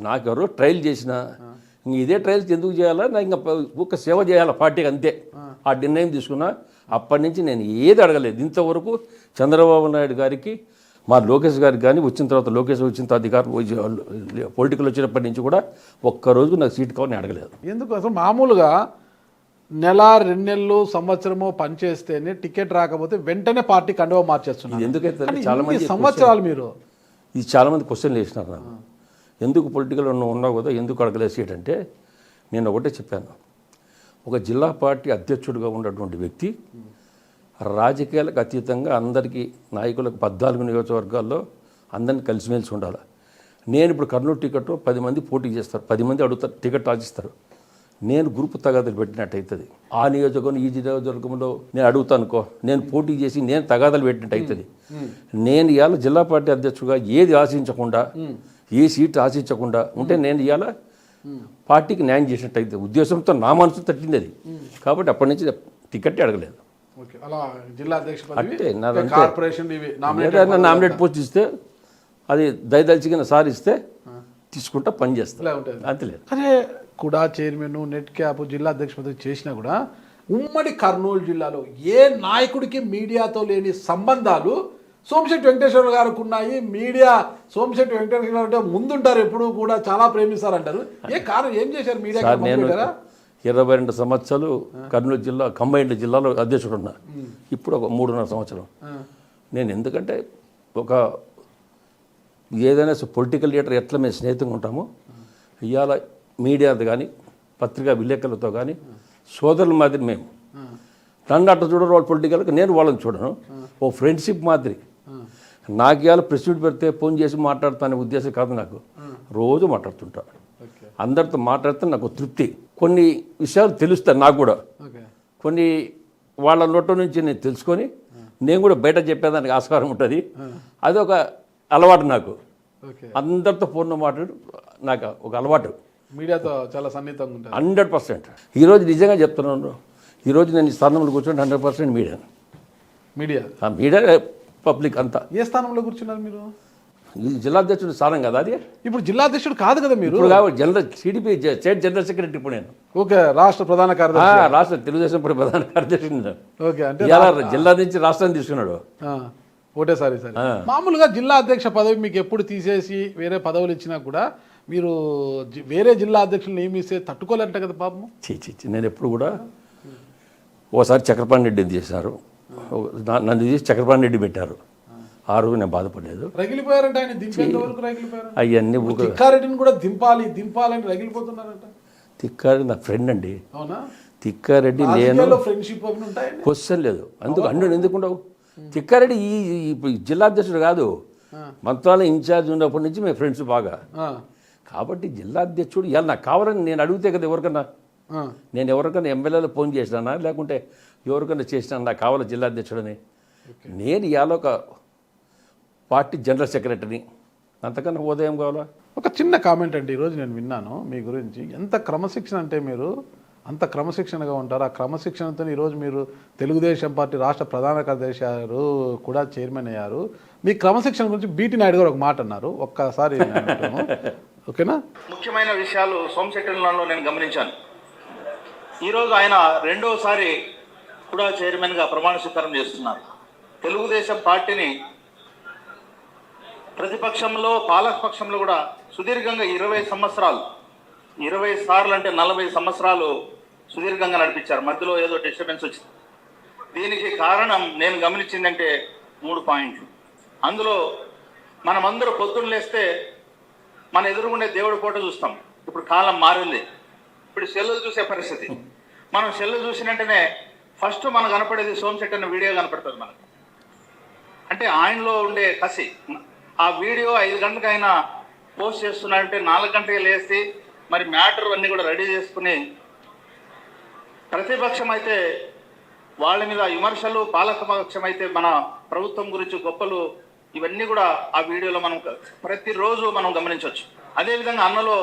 నాకు ఎవరో ట్రయల్ చేసిన ఇంక ఇదే ట్రయల్స్ ఎందుకు చేయాలా, నాకు ఇంకా ఒక సేవ చేయాలా పార్టీకి, అంతే ఆ నిర్ణయం తీసుకున్నా. అప్పటి నుంచి నేను ఏది అడగలేదు ఇంతవరకు. చంద్రబాబు నాయుడు గారికి, మా లోకేష్ గారికి కానీ వచ్చిన తర్వాత, లోకేష్ వచ్చిన తర్వాత అధికారం పొలిటికల్ వచ్చినప్పటి నుంచి కూడా ఒక్కరోజు నాకు సీట్ కావాలని అడగలేదు. ఎందుకు అసలు మామూలుగా నెల 2 నెలలు సంవత్సరమో పనిచేస్తేనే టికెట్ రాకపోతే వెంటనే పార్టీ కండువా మార్చేస్తున్నారు. ఎందుకైతే చాలా మంది సంవత్సరాలు మీరు ఇది చాలా మంది క్వశ్చన్లు వేసినారు నాకు, ఎందుకు పొలిటికల్ ఉన్నావు కదా ఎందుకు అడగలేదు సీట్ అంటే నేను ఒకటే చెప్పాను. ఒక జిల్లా పార్టీ అధ్యక్షుడిగా ఉన్నటువంటి వ్యక్తి రాజకీయాలకు అతీతంగా అందరికీ నాయకులకు 14 నియోజకవర్గాల్లో అందరిని కలిసిమెలిసి ఉండాలి. నేను ఇప్పుడు కర్నూలు టికెట్ 10 మంది పోటీ చేస్తారు, 10 మంది అడుగుతారు, టికెట్ ఆశిస్తారు. నేను గ్రూప్ తగాదాలు పెట్టినట్టు అవుతుంది. ఆ నియోజకవర్గం ఈ నియోజకవర్గంలో నేను అడుగుతాను అనుకో, నేను పోటీ చేసి నేను తగాదాలు పెట్టినట్టు అవుతుంది. నేను ఇవాళ జిల్లా పార్టీ అధ్యక్షుడిగా ఏది ఆశించకుండా, ఏ సీట్ ఆశించకుండా ఉంటే నేను ఇవాళ పార్టీకి న్యాయం చేసినట్టు అవుతుంది. ఉద్దేశంతో నా మనసు తట్టింది అది. కాబట్టి అప్పటి నుంచి టికెట్ అడగలేదు. అలా జిల్లా అధ్యక్ష అంటే నాదంటే కార్పొరేషన్ ఏదైనా నామినేట్ పోస్ట్ ఇస్తే అది దయదలిచిగా సార్ ఇస్తే తీసుకుంటా పని చేస్తా, అంతలేదు. అదే కూడా చైర్మన్ నెట్ క్యాప్ జిల్లా అధ్యక్ష పదవి చేసినా కూడా ఉమ్మడి కర్నూలు జిల్లాలో ఏ నాయకుడికి మీడియాతో లేని సంబంధాలు సోమిశెట్టి వెంకటేశ్వర గారికి ఉన్నాయి. మీడియా సోమిశెట్టి వెంకటేశ్వర గారు అంటే ముందుంటారు, ఎప్పుడు కూడా చాలా ప్రేమిస్తారంటారు. ఏ కారణం ఏం చేశారు మీడియా? నేను 22 సంవత్సరాలు కర్నూలు జిల్లా కంబైన్డ్ జిల్లాలో అధ్యక్షుడు ఉన్నా. ఇప్పుడు ఒక 3.5 సంవత్సరం. నేను ఎందుకంటే ఒక ఏదైనా పొలిటికల్ లీడర్ ఎట్లా మేము స్నేహితంగా ఉంటామో, ఇవాళ మీడియాతో కానీ పత్రికా విలేకరులతో కానీ సోదరుల మాదిరి మేము. నన్ను అట్లా చూడరు వాళ్ళు పొలిటికల్గా, నేను వాళ్ళని చూడను. ఓ ఫ్రెండ్షిప్ మాదిరి. నాకు ఇవాళ ప్రెస్ మీట్ పెడితే ఫోన్ చేసి మాట్లాడతానే ఉద్దేశం కాదు నాకు. రోజు మాట్లాడుతుంటా, అందరితో మాట్లాడితే నాకు తృప్తి. కొన్ని విషయాలు తెలుస్తాయి నాకు కూడా, కొన్ని వాళ్ళ నోట నుంచి నేను తెలుసుకొని నేను కూడా బయట చెప్పేదానికి ఆస్కారం ఉంటుంది. అది ఒక అలవాటు నాకు. అందరితో ఫోన్లో మాట్లాడు నాకు ఒక అలవాటు. మీడియాతో చాలా సన్నిహితంగా ఉంటుంది 100%. ఈరోజు నిజంగా చెప్తున్నాను, ఈరోజు నేను ఈ స్థానంలో కూర్చొని 100% మీడియా పబ్లిక్ అంతా. ఏ స్థానంలో కూర్చున్నారు మీరు? ఇది జిల్లా అధ్యక్షుడు స్థానం కదా అది. ఇప్పుడు జిల్లా అధ్యక్షుడు కాదు కదా మీరు? General TDP state general secretary ఇప్పుడు నేను. ఓకే, రాష్ట్ర ప్రధాన కార్యదర్శి. రాష్ట్ర తెలుగుదేశం ప్రధాన కార్యదర్శి. ఓకే, అంటే జిల్లా నుంచి రాష్ట్రాన్ని తీసుకున్నాడు ఒకటేసారి. మామూలుగా జిల్లా అధ్యక్ష పదవి మీకు ఎప్పుడు తీసేసి వేరే పదవులు ఇచ్చినా కూడా మీరు వేరే జిల్లా అధ్యక్షులు నియమిస్తే తట్టుకోలేంట కదా పాపము. నేను ఎప్పుడు కూడా ఓసారి చక్రపాణి రెడ్డిని చేశారు, నన్ను తీసి చక్రపాణి రెడ్డి పెట్టారు. ఆ రోజు నేను బాధపడలేదు. రగిలిపోయారంటే ఆయన దింపేంత వరకు రగిలిపోయారు. అవన్నీ తిక్కారెడ్డిని కూడా దింపాలని రగిలిపోతున్నారంట. తిక్కారెడ్డి నా ఫ్రెండ్ అండి. అవునా? తిక్కారెడ్డి నేను ఫ్రెండ్షిప్ క్వశ్చన్ లేదు. ఎందుకుండవు? తిక్కారెడ్డి ఈ జిల్లా అధ్యక్షుడు కాదు, మంత్రాల ఇన్ఛార్జ్ ఉన్నప్పటి నుంచి మేము ఫ్రెండ్స్ బాగా. కాబట్టి జిల్లా అధ్యక్షుడు ఇవాళ నాకు కావాలని నేను అడిగితే కదా ఎవరికన్నా, నేను ఎవరికన్నా ఎమ్మెల్యేలో ఫోన్ చేసినా లేకుంటే ఎవరికన్నా చేసినా నాకు కావాలి జిల్లా అధ్యక్షుడని. నేను ఇవాళ ఒక పార్టీ జనరల్ సెక్రటరీని, అంతకన్నా ఉదయం కావాలా. ఒక చిన్న కామెంట్ అండి, ఈరోజు నేను విన్నాను మీ గురించి. ఎంత క్రమశిక్షణ అంటే మీరు అంత క్రమశిక్షణగా ఉంటారు. ఆ క్రమశిక్షణతో ఈరోజు మీరు తెలుగుదేశం పార్టీ రాష్ట్ర ప్రధాన కార్యదర్శి అయ్యారు, కూడా చైర్మన్ అయ్యారు. మీ క్రమశిక్షణ గురించి బీటీ నాయుడు గారు ఒక మాట అన్నారు, ఒక్కసారి ఓకేనా? ముఖ్యమైన విషయాలు సోమశెట్టిలో నేను గమనించాను. ఈరోజు ఆయన రెండోసారి కూడా చైర్మన్గా ప్రమాణ స్వీకారం చేస్తున్నారు. తెలుగుదేశం పార్టీని ప్రతిపక్షంలో పాలకపక్షంలో కూడా సుదీర్ఘంగా 20 సంవత్సరాలు, 20 సార్లు అంటే 40 సంవత్సరాలు సుదీర్ఘంగా నడిపించారు. మధ్యలో ఏదో డిస్టర్బెన్స్ వచ్చింది. దీనికి కారణం నేను గమనించిందంటే 3 పాయింట్లు. అందులో మనమందరూ పొద్దున్న లేస్తే మన ఎదురుగుండే దేవుడి ఫోటో చూస్తాం. ఇప్పుడు కాలం మారింది, ఇప్పుడు సెల్లులు చూసే పరిస్థితి. మనం సెల్లు చూసినట్టునే ఫస్ట్ మనకు కనపడేది సోమశెట్టి అన్న వీడియో కనపడుతుంది మనకు. అంటే ఆయనలో ఉండే కసి. ఆ వీడియో 5 గంటలకు ఆయన పోస్ట్ చేస్తున్నాడంటే 4 గంటలకు లేసి మరి మ్యాటర్ అన్నీ కూడా రెడీ చేసుకుని, ప్రతిపక్షం అయితే వాళ్ళ మీద విమర్శలు, పాలకపక్షం అయితే మన ప్రభుత్వం గురించి గొప్పలు, ఇవన్నీ కూడా ఆ వీడియోలో మనం ప్రతిరోజు మనం గమనించవచ్చు. అదేవిధంగా అన్నలో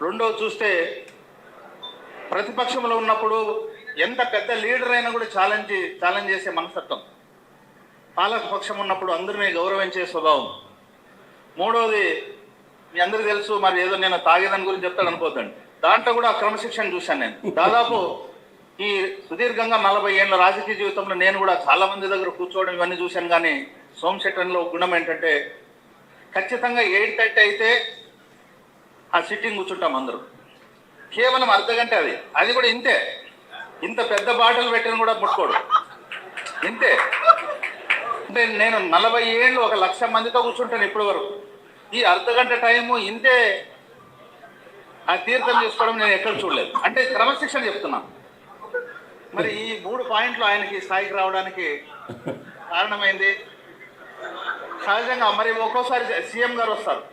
రెండో చూస్తే ప్రతిపక్షంలో ఉన్నప్పుడు ఎంత పెద్ద లీడర్ అయినా కూడా ఛాలెంజ్ చేసే మనస్తత్వం. పాలకపక్షం ఉన్నప్పుడు అందరినీ గౌరవించే స్వభావం. మూడోది మీ అందరికీ తెలుసు, మరి ఏదో నేను తాగేదాని గురించి చెప్తాను అనుకోద్దండి, దాంట్లో కూడా క్రమశిక్షణ చూశాను నేను. దాదాపు ఈ సుదీర్ఘంగా 40 ఏళ్ళ రాజకీయ జీవితంలో నేను కూడా చాలా మంది దగ్గర కూర్చోవడం ఇవన్నీ చూశాను. కానీ సోమశెట్టిలో గుణం ఏంటంటే ఖచ్చితంగా 8:30 అయితే ఆ సిట్టింగ్ కూర్చుంటాం అందరూ. కేవలం అర్ధగంట, అది కూడా ఇంతే. ఇంత పెద్ద బాటలు పెట్టిన కూడా ముట్టుకోడు, ఇంతే. అంటే నేను 40 ఏళ్ళు 1,00,000 మందితో కూర్చుంటాను ఇప్పటి వరకు. ఈ అర్ధగంట టైము ఇంతే. ఆ తీర్థం చేసుకోవడం నేను ఎక్కడ చూడలేదు. అంటే క్రమశిక్షణ చెప్తున్నాను. మరి ఈ 3 పాయింట్లు ఆయనకి స్థాయికి రావడానికి కారణమైంది. సహజంగా మరి ఒక్కోసారి సీఎం గారు వస్తారు,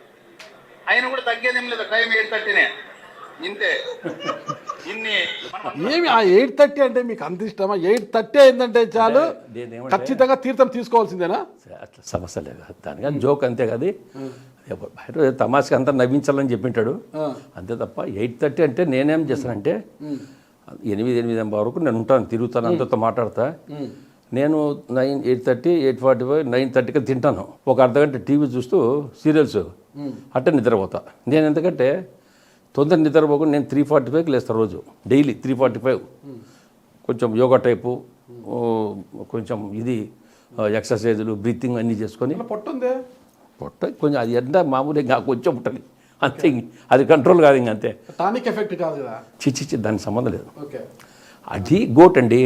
ఆయన కూడా తగ్గేదేం లేదు, టైం 8:30నే ఇంతే. ఇన్ని ఏమి ఆ 8:30 అంటే మీకు అంత ఇష్టమా? 8:30 అయిందంటే చాలు ఖచ్చితంగా తీర్థం తీసుకోవాల్సిందేనా? అట్లా సమస్య లేదు దానికని జోక్ అంతే కదా. బయట తమాషకి అంతా నవ్వించాలని చెప్పింటాడు అంతే తప్ప 8:30 అంటే నేనేం చేస్తానంటే 8:30 వరకు నేను ఉంటాను, తిరుగుతాను, అందరితో మాట్లాడతా. నేను 8:30, 8:45, 9:30కి తింటాను. ఒక అర్ధగంట టీవీ చూస్తూ సీరియల్స్ అట్టే నిద్రపోతా. నేను ఎందుకంటే తొందర నిద్రపోకుండా నేను 3:45కి లేస్తాను రోజు, డైలీ 3:45. కొంచెం యోగా టైపు, కొంచెం ఇది ఎక్సర్సైజులు, బ్రీతింగ్ అన్నీ చేసుకొని పొట్టుందే పొట్ట కొంచెం అది ఎంత మామూలు ఇంకా కొంచెం ఉంటుంది అంతే, అది కంట్రోల్ కాదు ఇంక అంతే. టానిక్ ఎఫెక్ట్ కాదు కదా? చిచ్చి దానికి సంబంధం లేదు. ఓకే, అది గోట్ అండి,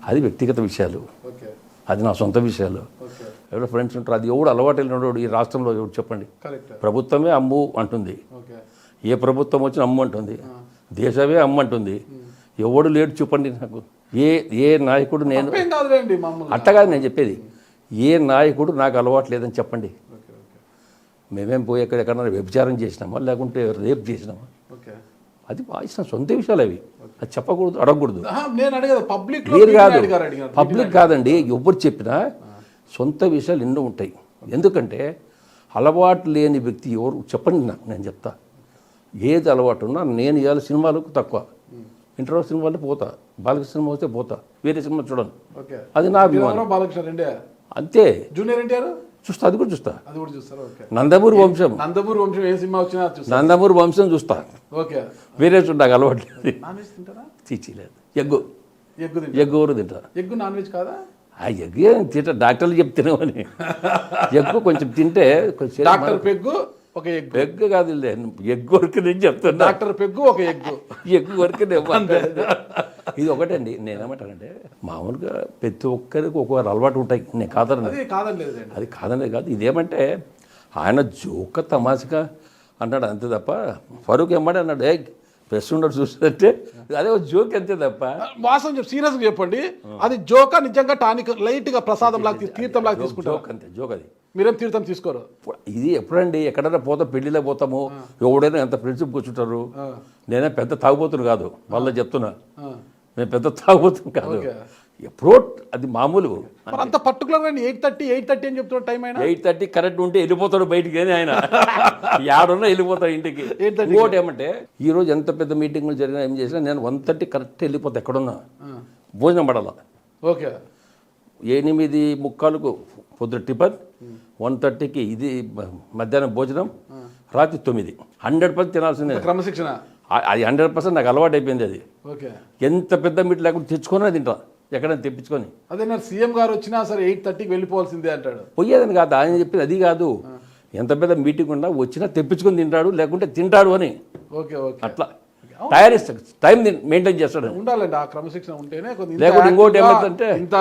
అది వ్యక్తిగత విషయాలు, ఓకే, అది నా సొంత విషయాలు. ఓకే, ఎవరో ఫ్రెండ్స్ ఉంటారు, అది ఎవడు అలవాటు వెళ్ళినోడు ఈ రాష్ట్రంలో ఎవరు చెప్పండి? కరెక్ట్. ప్రభుత్వమే అమ్ము అంటుంది, ఓకే, ఏ ప్రభుత్వం వచ్చినా అమ్ము అంటుంది, దేశమే అమ్ము అంటుంది. ఎవడు లేడు చెప్పండి నాకు. ఏ నాయకుడు నేను తప్పేం కాదులేండి మామూలు. అట్టగా నేను చెప్పేది, ఏ నాయకుడు నాకు అలవాటు లేదని చెప్పండి. మేమేం పోయి ఎక్కడెక్కడన్నా వ్యభిచారం చేసినామా లేకుంటే రేప్ చేసినామా? ఓకే, అది ఇష్టం సొంత విషయాలు అవి, అది చెప్పకూడదు, అడగకూడదు. నేను అడిగేది పబ్లిక్ మీరు కాదు, పబ్లిక్ కాదండి, ఎవరు చెప్పినా సొంత విషయాలు ఎన్నో ఉంటాయి. ఎందుకంటే అలవాటు లేని వ్యక్తి ఎవరు చెప్పండి నాకు, నేను చెప్తా. ఏది అలవాటు ఉన్నా నేను ఇవాళ సినిమాలకు తక్కువ, ఇంటర్వ్యూ సినిమాలు పోతా, బాలకృష్ణ సినిమా వస్తే పోతా, వేరే సినిమా చూడను. అది నా అభిమానం. బాలకృష్ణ అంతే. జూనియర్ ఎన్టీఆర్ చూస్తా, అది కూడా చూస్తా. అది కూడా చూస్తారు. ఓకే, నందమూరి వంశం ఏ సినిమా వచ్చినా చూస్తారు. నందమూరి వంశం చూస్తా. ఓకే, వేరే చూడడానికి అలవాటు లేదు. నాన్ వెజ్ తింటారా? తీర్చిలేదు. ఎగ్గు ఎగ్గు కూడా తింటా. ఎగ్గు నాన్ వెజ్ కాదా? ఆ ఎగ్ ఏం తింటా, డాక్టర్లు చెప్తున్నామని. ఎగ్గు కొంచెం తింటే కొంచెం డాక్టర్ పెగ్గు ఒక ఎగ్గు. ఎగ్ కాదు, ఎగ్గు వరకు నేను చెప్తున్నా. డాక్టర్ పెగ్గు ఒక ఎగ్గు. ఎగ్గు వరకు ఇది ఒకటండి. నేనేమంటానంటే మామూలుగా ప్రతి ఒక్కరికి ఒక్కొక్క అలవాటు ఉంటాయి, నేను కాదండి, అది కాదనే కాదు. ఇదేమంటే ఆయన జోక తమాషగా అన్నాడు అంతే తప్ప, ఫరూక్ ఏమంటే అన్నాడు ప్రెస్ ఉండడు చూస్తుంటే అదే జోక్ అంతే తప్ప. వాస్తవం చెప్పి సీరియస్గా చెప్పండి, అది జోక నిజంగా టానిక్ లైట్ గా ప్రసాదం లాగా తీర్థం లాగా తీసుకుంటారు? జోక్ అంతే, జోక్. అది మీరేం తీర్థం తీసుకోరు? ఇది ఎప్పుడండి ఎక్కడైనా పోతాం, పెళ్లిలో పోతాము, ఎవడైనా ఎంత ఫ్రెండ్షిప్ కూర్చుంటారు. నేనే పెద్ద తాగుబోతును కాదు, వాళ్ళ చెప్తున్నా, మేము పెద్ద తాగుబోతును కాదు, ఎప్పుడో అది మామూలు. అంత పర్టికులర్గా 8:30 అని చెప్తున్నా టైం. అయినా 8:30 కరెక్ట్ ఉంటే వెళ్ళిపోతాడు బయటికి, అని ఆయన యాడున్నా వెళ్ళిపోతాడు ఇంటికి. ఇంకోటి ఏమంటే ఈరోజు ఎంత పెద్ద మీటింగ్లు జరిగినా ఏం చేసినా నేను 1:30 కరెక్ట్ వెళ్ళిపోతా, ఎక్కడున్నా భోజనం పడాలా. ఓకే, 8:45కు పొద్దున టిఫన్, 1:30కి ఇది మధ్యాహ్నం భోజనం, రాత్రి 9. 100% తినాల్సిందే, క్రమశిక్షణ. అది 100% నాకు అలవాటు అయిపోయింది. అది ఓకే, ఎంత పెద్ద మీట్ లేకుండా తెచ్చుకొని తింటా, ఎక్కడైనా తెప్పించుకొని. అదే నా సీఎం గారు వచ్చినా సరే 8:30కి వెళ్ళిపోవాల్సిందే అంటాడు. పోయేదని కాదు ఆయన చెప్పింది, అది కాదు. ఎంత పెద్ద మీటింగ్ ఉన్నా వచ్చినా తెప్పించుకొని తింటాడు, లేకుంటే తింటాడు అని. ఓకే, ఓకే, అట్లా తయారిస్తాడు, టైం మెయింటైన్ చేస్తాడు. ఉండాలండి, ఆ క్రమశిక్షణ ఉంటేనే. లేకుంటే ఇంకోటి ఏమంటే ఇంత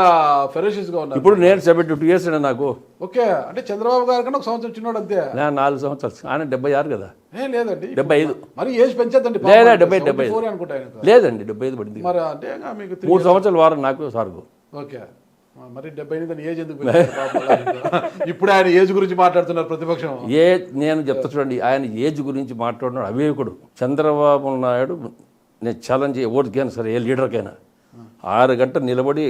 ఫెరోషియస్ గా ఉన్నారు. ఇప్పుడు నేను 72 years నాకు. ఓకే, అంటే చంద్రబాబు గారి కన్నా 1 సంవత్సరం చిన్నోడు అంతే. 4 సంవత్సరాలు, ఆయన 76 కదా. లేదండి 75. మరి ఏజ్ పెంచద్దండి. 75 అనుకుంటా లేదండి, 75 పడింది. మరి అంటే మీకు 3 సంవత్సరాలు వారం నాకు సార్కు. ఓకే, మరి 78 ఏజ్ ఎందుకు? ఇప్పుడు ఆయన ఏజ్ గురించి మాట్లాడుతున్నారు ప్రతిపక్షం. నేను చెప్తా చూడండి, ఆయన ఏజ్ గురించి మాట్లాడినాడు అవివేకుడు. చంద్రబాబు నాయుడు నేను ఛాలెంజ్ ఎవరికైనా సరే, ఏ లీడర్కైనా 6 గంటలు నిలబడి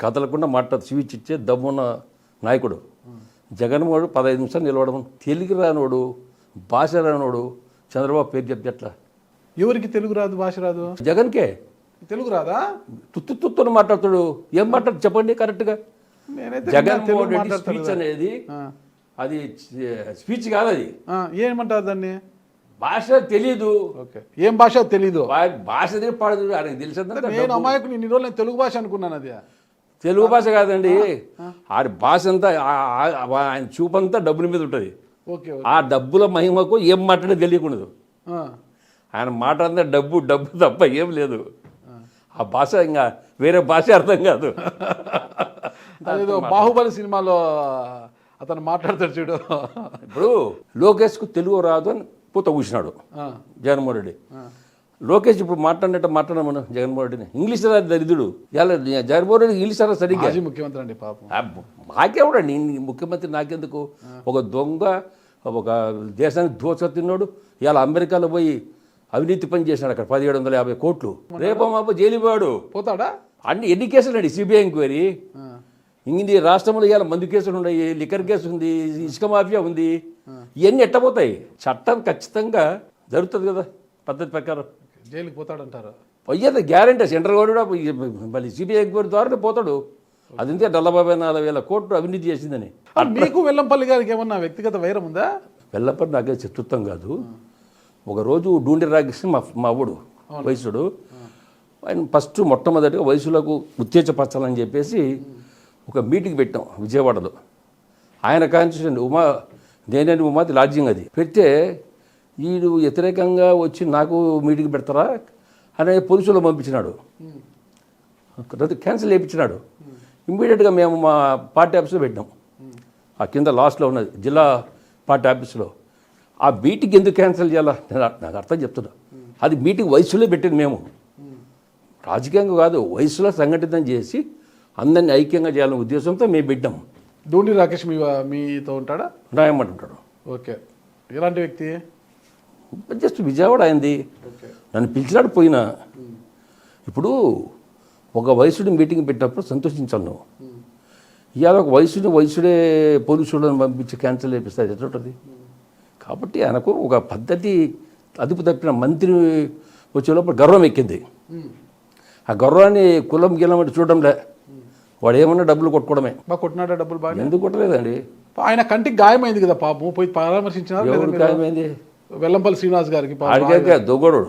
కదలకుండా మాట్లాడు స్పీచ్ ఇచ్చే దమ్మున్న నాయకుడు. జగన్మోహన్ 15 నిమిషాలు నిలబడము. తెలుగు రానోడు, భాష రానోడు చంద్రబాబు పేరు చెప్తే ఎట్లా? ఎవరికి తెలుగు రాదు, భాష రాదు? జగన్కే తెలుగు రాదా? తుత్తుని మాట్లాడుతాడు. ఏం మాట్లాడు చెప్పండి కరెక్ట్గా. జగన్మోహన్ రెడ్డి స్పీచ్ అనేది అది స్పీచ్ కాదు, అది ఏమంటారు దాన్ని? భాష తెలీదు. ఏం భాష తెలీదు? భాష పాడదు, ఆయనకు తెలిసిందా? నేను అమాయకుని ఇన్ని రోజులు నేను తెలుగు భాష అనుకున్నాను. అది తెలుగు భాష కాదండి, ఆడి భాష అంతా ఆయన చూపంతా డబ్బుల మీద ఉంటుంది. ఆ డబ్బుల మహిమకు ఏం మాట్లాడే తెలియకూడదు. ఆయన మాట అంతా డబ్బు డబ్బు తప్ప ఏం లేదు. ఆ భాష ఇంకా వేరే భాష అర్థం కాదు. అదేదో బాహుబలి సినిమాలో అతను మాట్లాడతాడు చూడు. ఇప్పుడు లోకేష్కు తెలుగు రాదు అని పూత కూర్చున్నాడు జగన్మోహన్ రెడ్డి. లోకేష్ ఇప్పుడు మాట్లాడినాం మనం జగన్మోహన్ రెడ్డిని ఇంగ్లీష్ దరిద్రుడు ఇలా జగన్మోహన్ రెడ్డి ఇంగ్లీష్ అలా సరిగ్గా మాజీ ముఖ్యమంత్రి అండి పాపం. నాకేవాడండి ముఖ్యమంత్రి నాకెందుకు? ఒక దొంగ, ఒక దేశానికి దోచ తిన్నాడు. ఇవాళ అమెరికాలో పోయి అవినీతి పని చేసినాడు అక్కడ 1750 కోట్లు. రేపో మాపో జైలు పోయాడు. పోతాడా? ఎన్ని కేసులు అండి సిబిఐ ఎంక్వైరీ? ఇంది రాష్ట్రంలో ఇవాళ మందు కేసులు ఉన్నాయి, లిక్కర్ కేసు ఉంది, ఇసుక మాఫియా ఉంది. ఇవన్నీ ఎట్టపోతాయి? చట్టం ఖచ్చితంగా జరుగుతుంది కదా పద్ధతి ప్రకారం. జైలుకి పోతాడంటారు? పోయేది గ్యారంటీ. సెంట్రల్ గవర్నమెంట్ మళ్ళీ సిబిఐ ఎంక్వైరీ ద్వారానే పోతాడు. అదంతే 44,000 కోట్లు అవినీతి చేసిందని. మీకు వెల్లంపల్లి గారికి ఏమన్నా వ్యక్తిగత వైరం ఉందా? వెల్లంపల్లి నాకే శత్రుత్వం కాదు. ఒకరోజు డూండి రాగేసి మా ఊడు వయసుడు ఆయన ఫస్ట్ మొట్టమొదటిగా వయసులకు ఉత్తేజపరచాలని చెప్పేసి ఒక మీటింగ్ పెట్టాం విజయవాడలో. ఆయన కాన్స్టిట్యూషన్ నేనే ఉమాది లాడ్జింగ్ అది పెడితే వీడు వ్యతిరేకంగా వచ్చి నాకు మీటింగ్ పెడతారా అనే పోలీసులు పంపించినాడు. క్యాన్సిల్ చేయించినాడు. ఇమ్మీడియట్గా మేము మా పార్టీ ఆఫీస్లో పెట్టినాం. ఆ కింద లాస్ట్లో ఉన్నది జిల్లా పార్టీ ఆఫీస్లో. ఆ మీటింగ్ ఎందుకు క్యాన్సిల్ చేయాలా నాకు అర్థం చెప్తున్నా. అది మీటింగ్ వయసులో పెట్టింది మేము, రాజకీయంగా కాదు, వయసులో సంఘటితం చేసి అందరినీ ఐక్యంగా చేయాలనే ఉద్దేశంతో మేము పెట్టాం. డూండి రాకేష్ మీతో ఉంటాడా? రాయమంటుంటాడు. ఓకే. ఎలాంటి వ్యక్తి? జస్ట్ విజయవాడ అయింది. నన్ను పిలిచినాడు పోయినా. ఇప్పుడు ఒక వయసుడి మీటింగ్ పెట్టినప్పుడు సంతోషించాను నువ్వు. ఇవాళ ఒక వయసుడే పోలీసులను పంపించి క్యాన్సిల్ చేపిస్తుంది ఎట్లుంటుంది? కాబట్టి ఆయనకు ఒక పద్ధతి అదుపు తప్పిన మంత్రి వచ్చే లోపల గర్వం ఎక్కింది. ఆ గర్వాన్ని కులం గిలం అంటే చూడడంలే. వాడు ఏమన్నా డబ్బులు కొట్టుకోవడమే. బాగా కొట్టినాడా డబ్బులు? బాగా ఎందుకు కొట్టలేదండి? ఆయన కంటికి గాయమైంది కదా పాపం, పోయి పరామర్శించినారు. ఎవరు గాయమైంది? వెల్లంపల్లి శ్రీనివాస్ గారికి. ఆడికే దొంగడు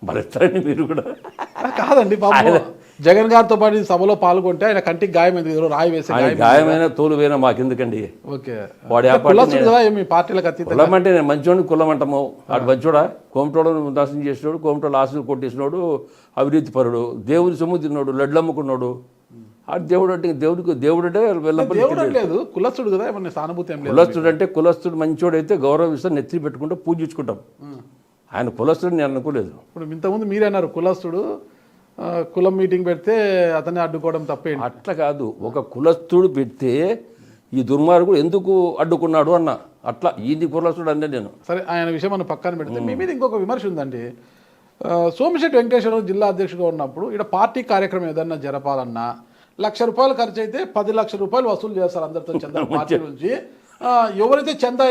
మరెత్తారండి మీరు కూడా. కాదండి పాపం, జగన్ గారితో పాటు సభలో పాల్గొంటే ఆయన కంటికి గాయమైంది, రాయి వేసి. గాయమైన తోలు వేనా మాకెందుకండి? ఓకే. వాడు పార్టీలకు అతీతంగా కులం అంటే నేను మంచోడిని కులం అంటాము. వాడు మంచోడా? కోమటోడు నాశనం చేసినాడు, కోమటోడు ఆశలు కొట్టేసినాడు, అవినీతి పరుడు, దేవుని సొమ్ము తిన్నాడు, లడ్లు అమ్ముకున్నాడు. ఆ దేవుడు అంటే దేవుడు అంటే లేదు, కులస్తుడు కదా, ఏమన్నా సానుభూతి ఏం లేదు. కులస్తుడు అంటే కులస్తుడు మంచోడైతే గౌరవిస్తాం, నెత్తి పెట్టుకుంటాం, పూజించుకుంటాం. ఆయన కులస్తుడు నేను అనుకోలేదు. ఇప్పుడు ఇంతకుముందు మీరే అన్నారు కులస్తుడు, కులం మీటింగ్ పెడితే అతన్ని అడ్డుకోవడం తప్పే. అట్లా కాదు, ఒక కులస్తుడు పెడితే ఈ దుర్మార్గుడు ఎందుకు అడ్డుకున్నాడు అన్న. అట్లా ఈది కులస్తుడు అంటే నేను. సరే, ఆయన విషయం మనం పక్కన పెడితే మీ మీద ఇంకొక విమర్శ ఉందండి. సోమిశెట్టి వెంకటేశ్వరరావు జిల్లా అధ్యక్షుడిగా ఉన్నప్పుడు ఇక్కడ పార్టీ కార్యక్రమం ఏదన్నా జరపాలన్నా ₹1,00,000 ఖర్చు అయితే ₹10 లక్షలు వసూలు చేస్తారు అందరితో చందా పార్టీ నుంచి. ఎవరైతే చందా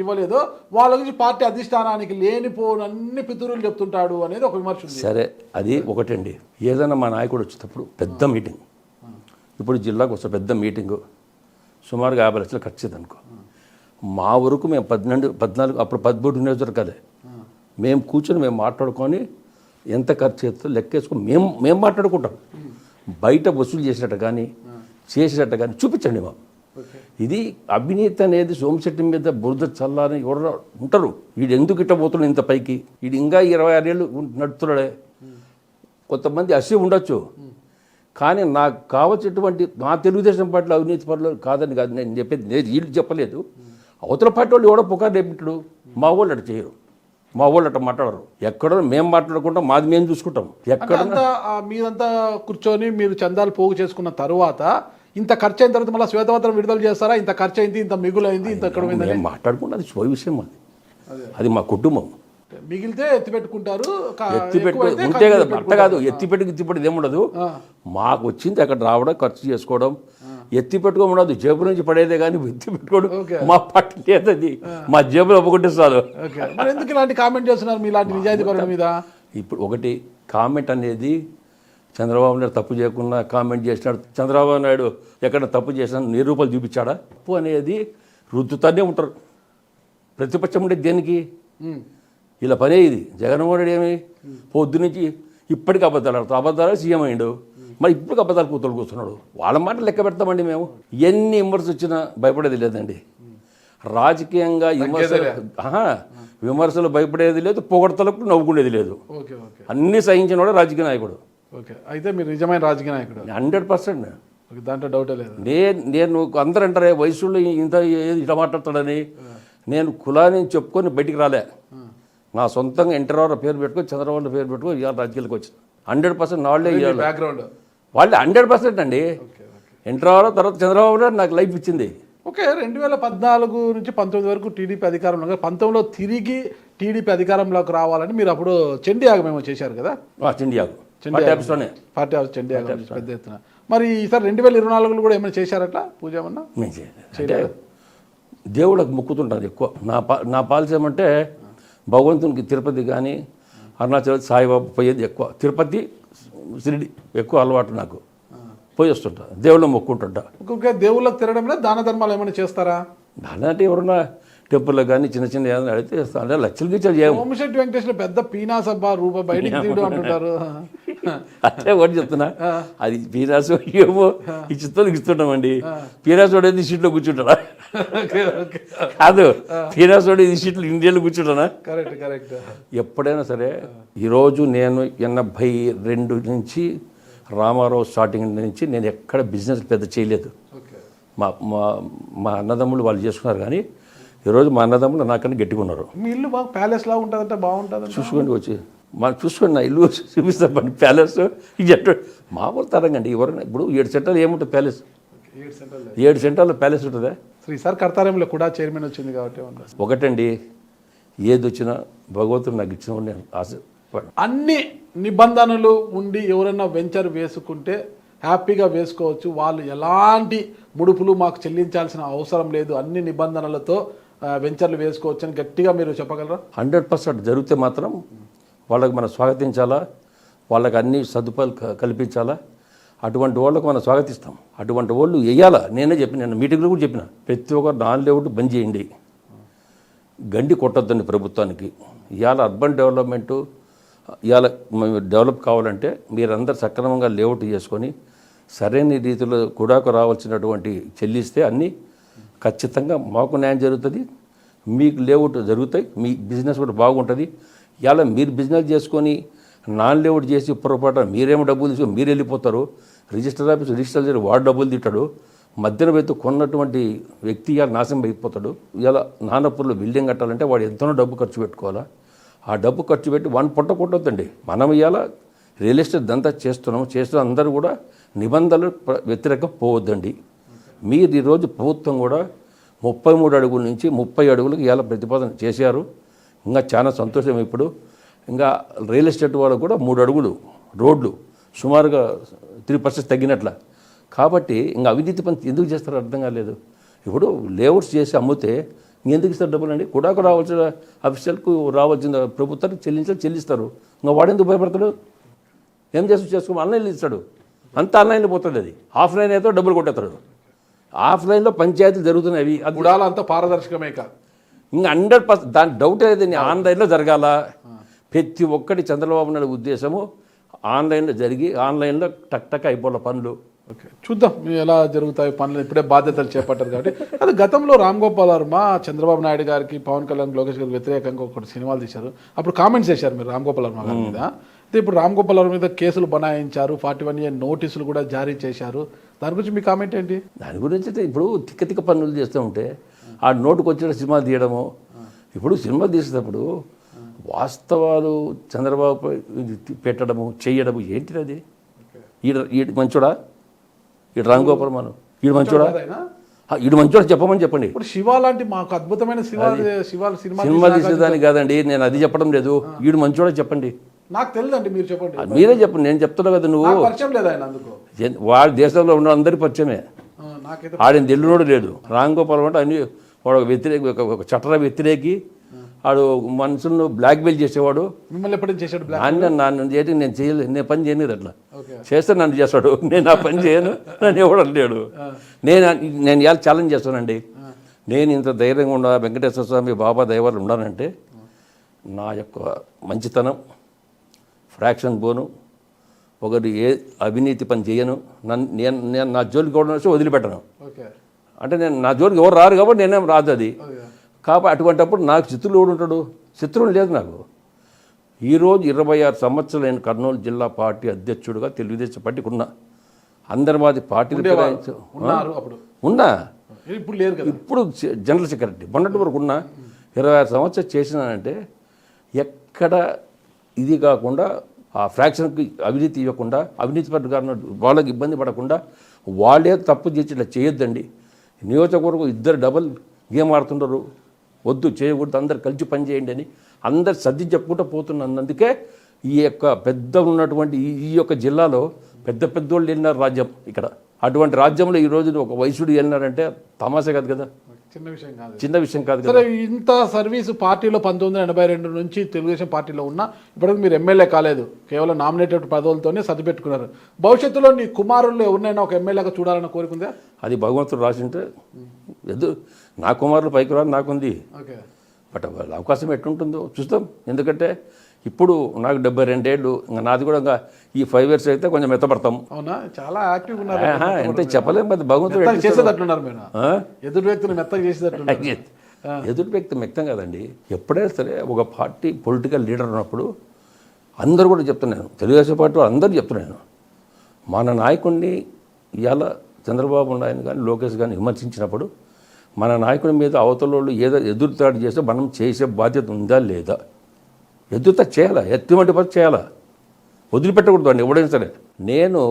ఇవ్వలేదో వాళ్ళ గురించి పార్టీ అధిష్టానానికి లేనిపోనన్ని పితురులు చెప్తుంటాడు అనేది ఒక విమర్శ ఉంది. సరే, అది ఒకటండి. ఏదైనా మా నాయకుడు వచ్చేటప్పుడు పెద్ద మీటింగ్, ఇప్పుడు జిల్లాకు వస్తే పెద్ద మీటింగు సుమారుగా 50 లక్షలు ఖర్చు అనుకో. మా వరకు మేము 14 అప్పుడు 13 నియోజకవర్గాలే మేము కూర్చొని మేము మాట్లాడుకొని ఎంత ఖర్చు చేస్తుందో లెక్కేసుకొని మేము మాట్లాడుకుంటాం. బయట వసూలు చేసినట్టు కానీ చేసినట్టు కానీ చూపించండి మాకు. ఇది అవినీతి అనేది సోమిశెట్టి మీద బురద చల్లని ఎవరు ఉంటారు. వీడు ఎందుకు ఇట్ట పోతున్నాడు ఇంత పైకి? వీడు ఇంకా 26 ఏళ్ళు నడుతున్నాడే. కొంతమంది అసి ఉండొచ్చు, కానీ నాకు కావలసినటువంటి నా తెలుగుదేశం పార్టీలో అవినీతి పనులు కాదని కాదు నేను చెప్పేది. నేను వీళ్ళు చెప్పలేదు, అవతల పార్టీ వాళ్ళు ఎవడో పుకారు రేపిట్టాడు. మా వాళ్ళు అట్లా చేయరు, మా వాళ్ళు అట్లా మాట్లాడరు. ఎక్కడో మేము మాట్లాడుకుంటాం, మాది మేము చూసుకుంటాం. ఎక్కడ మీరంతా కూర్చొని మీరు చందాలు పోగు చేసుకున్న తర్వాత ఇంత ఖర్చు అయిన తర్వాత మళ్ళీ శ్వేతపత్రం విడుదల చేస్తారా? ఇంత ఖర్చు అయింది, ఇంత మిగులైంది, ఇంత ఎక్కడ మేము మాట్లాడుకుంటే అది స్వయ విషయం. అది మా కుటుంబం. మిగిలితే ఎత్తి పెట్టుకుంటారు, ఉంటే కదా. అట్ట కాదు, ఎత్తిపెట్టుకు ఏముండదు. మాకు వచ్చింది అక్కడ రావడం, ఖర్చు చేసుకోవడం. ఎత్తి పెట్టుకోమన్నది జేబు నుంచి పడేదే కానీ ఎత్తి పెట్టుకోవడం మా పట్ల లేదది. మా జేబులో ఒప్పుకుంటే చాలు. ఎందుకు ఇలాంటి కామెంట్ చేస్తున్నారు మీలాంటి నిజాయితీ పరుల మీద? ఇప్పుడు ఒకటి కామెంట్ అనేది చంద్రబాబు నాయుడు తప్పు చేయకుండా కామెంట్ చేసినాడు. చంద్రబాబు నాయుడు ఎక్కడ తప్పు చేసినా నిరూపణలు చూపించాడా? తప్పు అనేది రుద్దుతానే ఉంటారు. ప్రతిపక్షం ఉండేది దేనికి? ఇలా పనే ఇది. జగన్మోహన్ రెడ్డి ఏమి పొద్దు నుంచి ఇప్పటికీ అబద్ధాలు ఆడుతారు. అబద్ధాలు సీఎం అయ్యిండు, మరి ఇప్పుడు అబద్ధాలు కూర్చున్నాడు. వాళ్ళ మాట లెక్క పెడతామండి మేము. ఎన్ని విమర్శలు వచ్చినా భయపడేది లేదండి. రాజకీయంగా విమర్శలు భయపడేది లేదు, పొగడతలకు నవ్వుకునేది లేదు. అన్ని సహించిన వాడు రాజకీయ నాయకుడు. అయితే మీరు నిజమైన రాజకీయ నాయకుడు 100%. దాంట్లో డౌటే లేదు. నేను అందరూ అంటారే వయసులో ఇంత ఇట్లా మాట్లాడతాడని. నేను కులాన్ని చెప్పుకొని బయటికి రాలే. నా సొంతంగా ఎన్టీఆర్ పేరు పెట్టుకొని చంద్రబాబు పేరు పెట్టుకొని ఇవాళ రాజకీయాలకు వచ్చిన 100% నాళ్ళే ఇవ్వాలి బ్యాక్గ్రౌండ్ వాళ్ళే 100% అండి. ఎన్టీఆర్ తర్వాత చంద్రబాబు నాయుడు నాకు లైఫ్ ఇచ్చింది. ఓకే 2014 నుంచి 19 వరకు టీడీపీ అధికారంలో 19లో తిరిగి టీడీపీ అధికారంలోకి రావాలని మీరు అప్పుడు చండీ యాగం ఏమో చేశారు కదా? చండియాగు పార్టీ హౌస్ చండీ యాగం పెద్ద ఎత్తున. మరి ఈసారి 2024లో కూడా ఏమైనా చేశారట పూజ ఏమన్నా? నేను చేయలేదు. దేవుళ్ళకి మొక్కుతుంటాను ఎక్కువ. నా పాలసీ ఏమంటే భగవంతునికి తిరుపతి కానీ అరుణాచల్ సాయిబాబా పోయేది ఎక్కువ. తిరుపతి షిరిడి ఎక్కువ అలవాటు నాకు. పోయి వస్తుంటా, దేవుళ్ళని మొక్కుంటుంటా. ఇంకొక దేవుళ్ళకి తిరగడం దాన ధర్మాలు ఏమైనా చేస్తారా? దాని అంటే ఎవరన్నా టెంపుల్లో కానీ చిన్న చిన్న ఏదైనా అడిగితే చేస్తాను. అంటే లక్షలు గీచాలు చేయము. సోమశెట్టి వెంకటేశ్వర పెద్ద పీనాసబ్బా రూప బయటికి తీయడం అంటుంటారు. అట్లే ఒకటి చెప్తున్నా, అది పీనాసు ఏమో ఈ చిత్తాలు ఇస్తుంటామండి. పీనాసోడు ఈ సీట్లో కూర్చుంటాడా? కాదు, పీనాసోడు ఈ సీట్లు ఇండియాలో కూర్చుంటానా? కరెక్ట్. ఎప్పుడైనా సరే ఈరోజు నేను 82 నుంచి రామారావు స్టార్టింగ్ నుంచి నేను ఎక్కడ బిజినెస్ పెద్ద చేయలేదు. మా అన్నదమ్ములు వాళ్ళు చేసుకున్నారు, కానీ ఈరోజు మా అన్నదమ్ములు నాకన్నా గట్టిగా ఉన్నారు. మీ ఇల్లు బాగా ప్యాలెస్ లా ఉంటుందంటే బాగుంటుంది. చూసుకోండి, వచ్చి చూసుకోండి నా ఇల్లు చూపిస్తాను. ప్యాలెస్ ఇది ఎట్ట మామూలు తరంగా అండి. ఎవరైనా ఇప్పుడు 7 సెంటర్లు ఏముంటుంది ప్యాలెస్? 7 సెంటర్లో ప్యాలెస్ ఉంటుందా? ఈసారి కర్తారంలో కూడా చైర్మన్ వచ్చింది కాబట్టి ఒకటండి, ఏది వచ్చినా భగవంతుడు నాకు ఇచ్చిన నేను ఆశ. అన్ని నిబంధనలు ఉండి ఎవరైనా వెంచర్ వేసుకుంటే హ్యాపీగా వేసుకోవచ్చు. వాళ్ళు ఎలాంటి ముడుపులు మాకు చెల్లించాల్సిన అవసరం లేదు, అన్ని నిబంధనలతో వెంచర్లు వేసుకోవచ్చు అని గట్టిగా మీరు చెప్పగలరా? 100% జరిగితే మాత్రం వాళ్ళకి మనం స్వాగతించాలా, వాళ్ళకి అన్ని సదుపాయాలు కల్పించాలా. అటువంటి వాళ్ళకు మనం స్వాగతిస్తాం. అటువంటి వాళ్ళు వేయాలా. నేనే చెప్పిన, నేను మీటింగ్లో కూడా చెప్పిన, ప్రతి ఒక్కరు నాన్ లేఅవుట్ బంద్ చేయండి, గండి కొట్టొద్దండి ప్రభుత్వానికి. ఇవాళ అర్బన్ డెవలప్మెంటు ఇవాళ డెవలప్ కావాలంటే మీరందరూ సక్రమంగా లేఅవుట్ చేసుకొని సరైన రీతిలో కూడాకు రావాల్సినటువంటి చెల్లిస్తే అన్నీ ఖచ్చితంగా మాకు న్యాయం జరుగుతుంది, మీకు లేఅవుట్ జరుగుతాయి, మీ బిజినెస్ కూడా బాగుంటుంది. ఇవాళ మీరు బిజినెస్ చేసుకొని నాన్ లేఅవుట్ చేసి పొరపాటు మీరేమో డబ్బులు తీసుకొని మీరు వెళ్ళిపోతారు. రిజిస్టర్ ఆఫీస్ రిజిస్టర్ చేసి వాడు డబ్బులు తిట్టాడు. మధ్యన పెట్టి కొన్నటువంటి వ్యక్తి ఇవాళ నాశనం అయిపోతాడు. ఇలా నానపూర్లో బిల్డింగ్ కట్టాలంటే వాడు ఎంతనో డబ్బు ఖర్చు పెట్టుకోవాలా. ఆ డబ్బు ఖర్చు పెట్టి వాడిని పొట్ట కొట్టొద్దండి. మనం ఇవాళ రియల్ ఎస్టేట్ అంతా చేస్తున్న అందరూ కూడా నిబంధనలు వ్యతిరేకం పోవద్దండి. మీరు ఈరోజు ప్రభుత్వం కూడా 33 అడుగుల నుంచి 30 అడుగులకు ఇవాళ ప్రతిపాదన చేశారు. ఇంకా చాలా సంతోషం. ఇప్పుడు ఇంకా రియల్ ఎస్టేట్ వాళ్ళకు కూడా 3 అడుగులు రోడ్లు సుమారుగా 3% తగ్గినట్ల. కాబట్టి ఇంకా అవినీతి పని ఎందుకు చేస్తారో అర్థం కాలేదు. ఇప్పుడు లేఅవుట్స్ చేసి అమ్మితే ఎందుకు ఇస్తారు డబ్బులు అండి? కూడా రావాల్సిన అఫీషియల్కు రావాల్సిన ప్రభుత్వానికి చెల్లిస్తారు. ఇంకా వాడెందుకు భయపడతాడు? ఏం చేసుకో ఆన్లైన్లో ఇస్తాడు, అంతా ఆన్లైన్లో పోతుంది. అది ఆఫ్లైన్ అయితే డబ్బులు కొట్టేస్తాడు. ఆఫ్లైన్లో పంచాయతీలు జరుగుతున్నాయి. అవి అది గుడాలు అంతా పారదర్శకమే కాదు. ఇంకా 100% దాని డౌట్ లేదండి. ఆన్లైన్లో జరగాల. ప్రతి ఒక్కటి చంద్రబాబు నాయుడు ఉద్దేశము ఆన్లైన్లో జరిగి ఆన్లైన్లో టక్ అయిపోలే పనులు. ఓకే, చూద్దాం ఎలా జరుగుతాయి పనులు. ఇప్పుడే బాధ్యతలు చేపట్టారు కాబట్టి. అది గతంలో రామ్ గోపాల్ వర్మ చంద్రబాబు నాయుడు గారికి, పవన్ కళ్యాణ్, లోకేష్ గారికి వ్యతిరేకంగా ఒకటి సినిమాలు తీశారు. అప్పుడు కామెంట్స్ చేశారు మీరు రామ్ గోపాల్ వర్మ గారి మీద. అయితే ఇప్పుడు రామ్ గోపాల్ వర్మ మీద కేసులు బనాయించారు, 41A నోటీసులు కూడా జారీ చేశారు. దాని గురించి మీ కామెంట్ ఏంటి? దాని గురించి అయితే ఇప్పుడు తిక్క పనులు చేస్తూ ఉంటే ఆ నోటుకు వచ్చిన సినిమా తీయడము. ఇప్పుడు సినిమా తీసేటప్పుడు వాస్తవాలు చంద్రబాబు పెట్టడము చేయడము ఏంటిది? అది ఈడు మంచోడా? ఈడు రామ్ గోపాల్ మనం ఈడు మంచోడా? ఈడు మంచోడా చెప్పమని చెప్పండి. ఇప్పుడు శివ లాంటి మాకు అద్భుతమైన సినిమా తీసేదానికి కాదండి, నేను అది చెప్పడం లేదు. ఈడు మంచోడా చెప్పండి. నాకు తెలియదండి, మీరు చెప్పండి. మీరే చెప్పండి, నేను చెప్తున్నా కదా. నువ్వు పరిచయం లేదా ఆయన? అందుకు వాడి దేశంలో ఉన్న అందరి పరిచయమే. ఆడిన తెలుగునోడు లేదు. రామ్ గోపాల్ అంటే అన్ని వాడు ఒక చట్టర వ్యతిరేకి. వాడు మనుషులను బ్లాక్మెయిల్ చేసేవాడు. మిమ్మల్ని ఎప్పుడైనా చేశాడు? నన్ను చేయడం నేను చేయలేదు, నేను పని చేయలేదు. అట్లా చేస్తే నన్ను చేస్తాడు, నేను ఆ పని చేయను, నన్ను ఎవడం లేడు. నేను ఇవాళ ఛాలెంజ్ చేస్తానండి. నేను ఇంత ధైర్యంగా ఉండ వెంకటేశ్వర స్వామి బాబా దైవాలు ఉండాలంటే నా యొక్క మంచితనం, ఫ్రాక్షన్ పోను, ఒకటి ఏ అవినీతి పని చేయను, నేను నా జోలికి కూడా వచ్చి వదిలిపెట్టను. అంటే నేను నా జోలికి ఎవరు రారు కాబట్టి నేనేం రాదు అది. కాబట్టి అటువంటిప్పుడు నాకు శత్రువులు ఎవడు ఉంటాడు? శత్రువులు లేదు నాకు. ఈరోజు 26 సంవత్సరాలు నేను కర్నూలు జిల్లా పార్టీ అధ్యక్షుడిగా తెలుగుదేశం పార్టీకి ఉన్నా. అందరి మాది పార్టీలు ఉన్నా. ఇప్పుడు జనరల్ సెక్రటరీ మొన్నటి వరకు ఉన్నా. 26 సంవత్సరాలు చేసినానంటే ఎక్కడ ఇది కాకుండా ఆ ఫ్రాక్షన్కి అవినీతి ఇవ్వకుండా అవినీతి పట్ల వాళ్ళకి ఇబ్బంది పడకుండా వాళ్ళే తప్పు చేసి ఇట్లా చేయొద్దండి. నియోజకవర్గం ఇద్దరు డబల్ గేమ్ ఆడుతుంటారు, వద్దు చేయకూడదు, అందరు కలిసి పని చేయండి అని అందరు సర్ది చెప్పుకుంటూ పోతున్నందుకే ఈ యొక్క పెద్ద ఉన్నటువంటి ఈ యొక్క జిల్లాలో పెద్ద పెద్దోళ్ళు వెళ్ళినారు రాజ్యం. ఇక్కడ అటువంటి రాజ్యంలో ఈ రోజు ఒక వైశ్యుడు వెళ్ళినారంటే తమాషా కాదు కదా, చిన్న విషయం కాదు కదా. సరే, ఇంత సర్వీసు పార్టీలో 1982 నుంచి తెలుగుదేశం పార్టీలో ఉన్నా ఇప్పటికి మీరు ఎమ్మెల్యే కాలేదు, కేవలం నామినేటెడ్ పదవులతోనే సర్దిపెట్టుకున్నారు. భవిష్యత్తులో నీ కుమారుల్లో ఎవరినైనా ఒక ఎమ్మెల్యేగా చూడాలన్న కోరికుందా? అది భగవంతుడు రాసింటే నా కుమారులు పైకి రాని నాకుంది. ఓకే, బట్ వాళ్ళ అవకాశం ఎట్టుంటుందో చూస్తాం. ఎందుకంటే ఇప్పుడు నాకు 72 ఏళ్ళు, ఇంకా నాది కూడా ఇంకా ఈ 5 years అయితే కొంచెం మెత్తపడతాం. అవునా? చాలా యాక్టివ్ ఉన్నారు. ఎంత చెప్పలేము, అది భగవంతుడు చేసేటట్లున్నారు. మీరు ఎదురు వ్యక్తిని మెత్తగా చేసేటట్టు. ఎదుటి వ్యక్తి మెత్తం కదండి. ఎప్పుడైనా సరే ఒక పార్టీ పొలిటికల్ లీడర్ ఉన్నప్పుడు అందరూ కూడా చెప్తున్నాను, తెలుగుదేశం పార్టీ అందరూ చెప్తున్నాను, మన నాయకుడిని ఇవాళ చంద్రబాబు నాయుడు కానీ లోకేష్ కానీ విమర్శించినప్పుడు మన నాయకుడి మీద అవతల వాళ్ళు ఏదో ఎదురుదాడి చేస్తే మనం చేసే బాధ్యత ఉందా లేదా? ఎదురుతా చేయాలా, ఎత్తిమంటి పని చేయాలా, వదిలిపెట్టకూడదు అండి ఎవడైనా సరే. నేను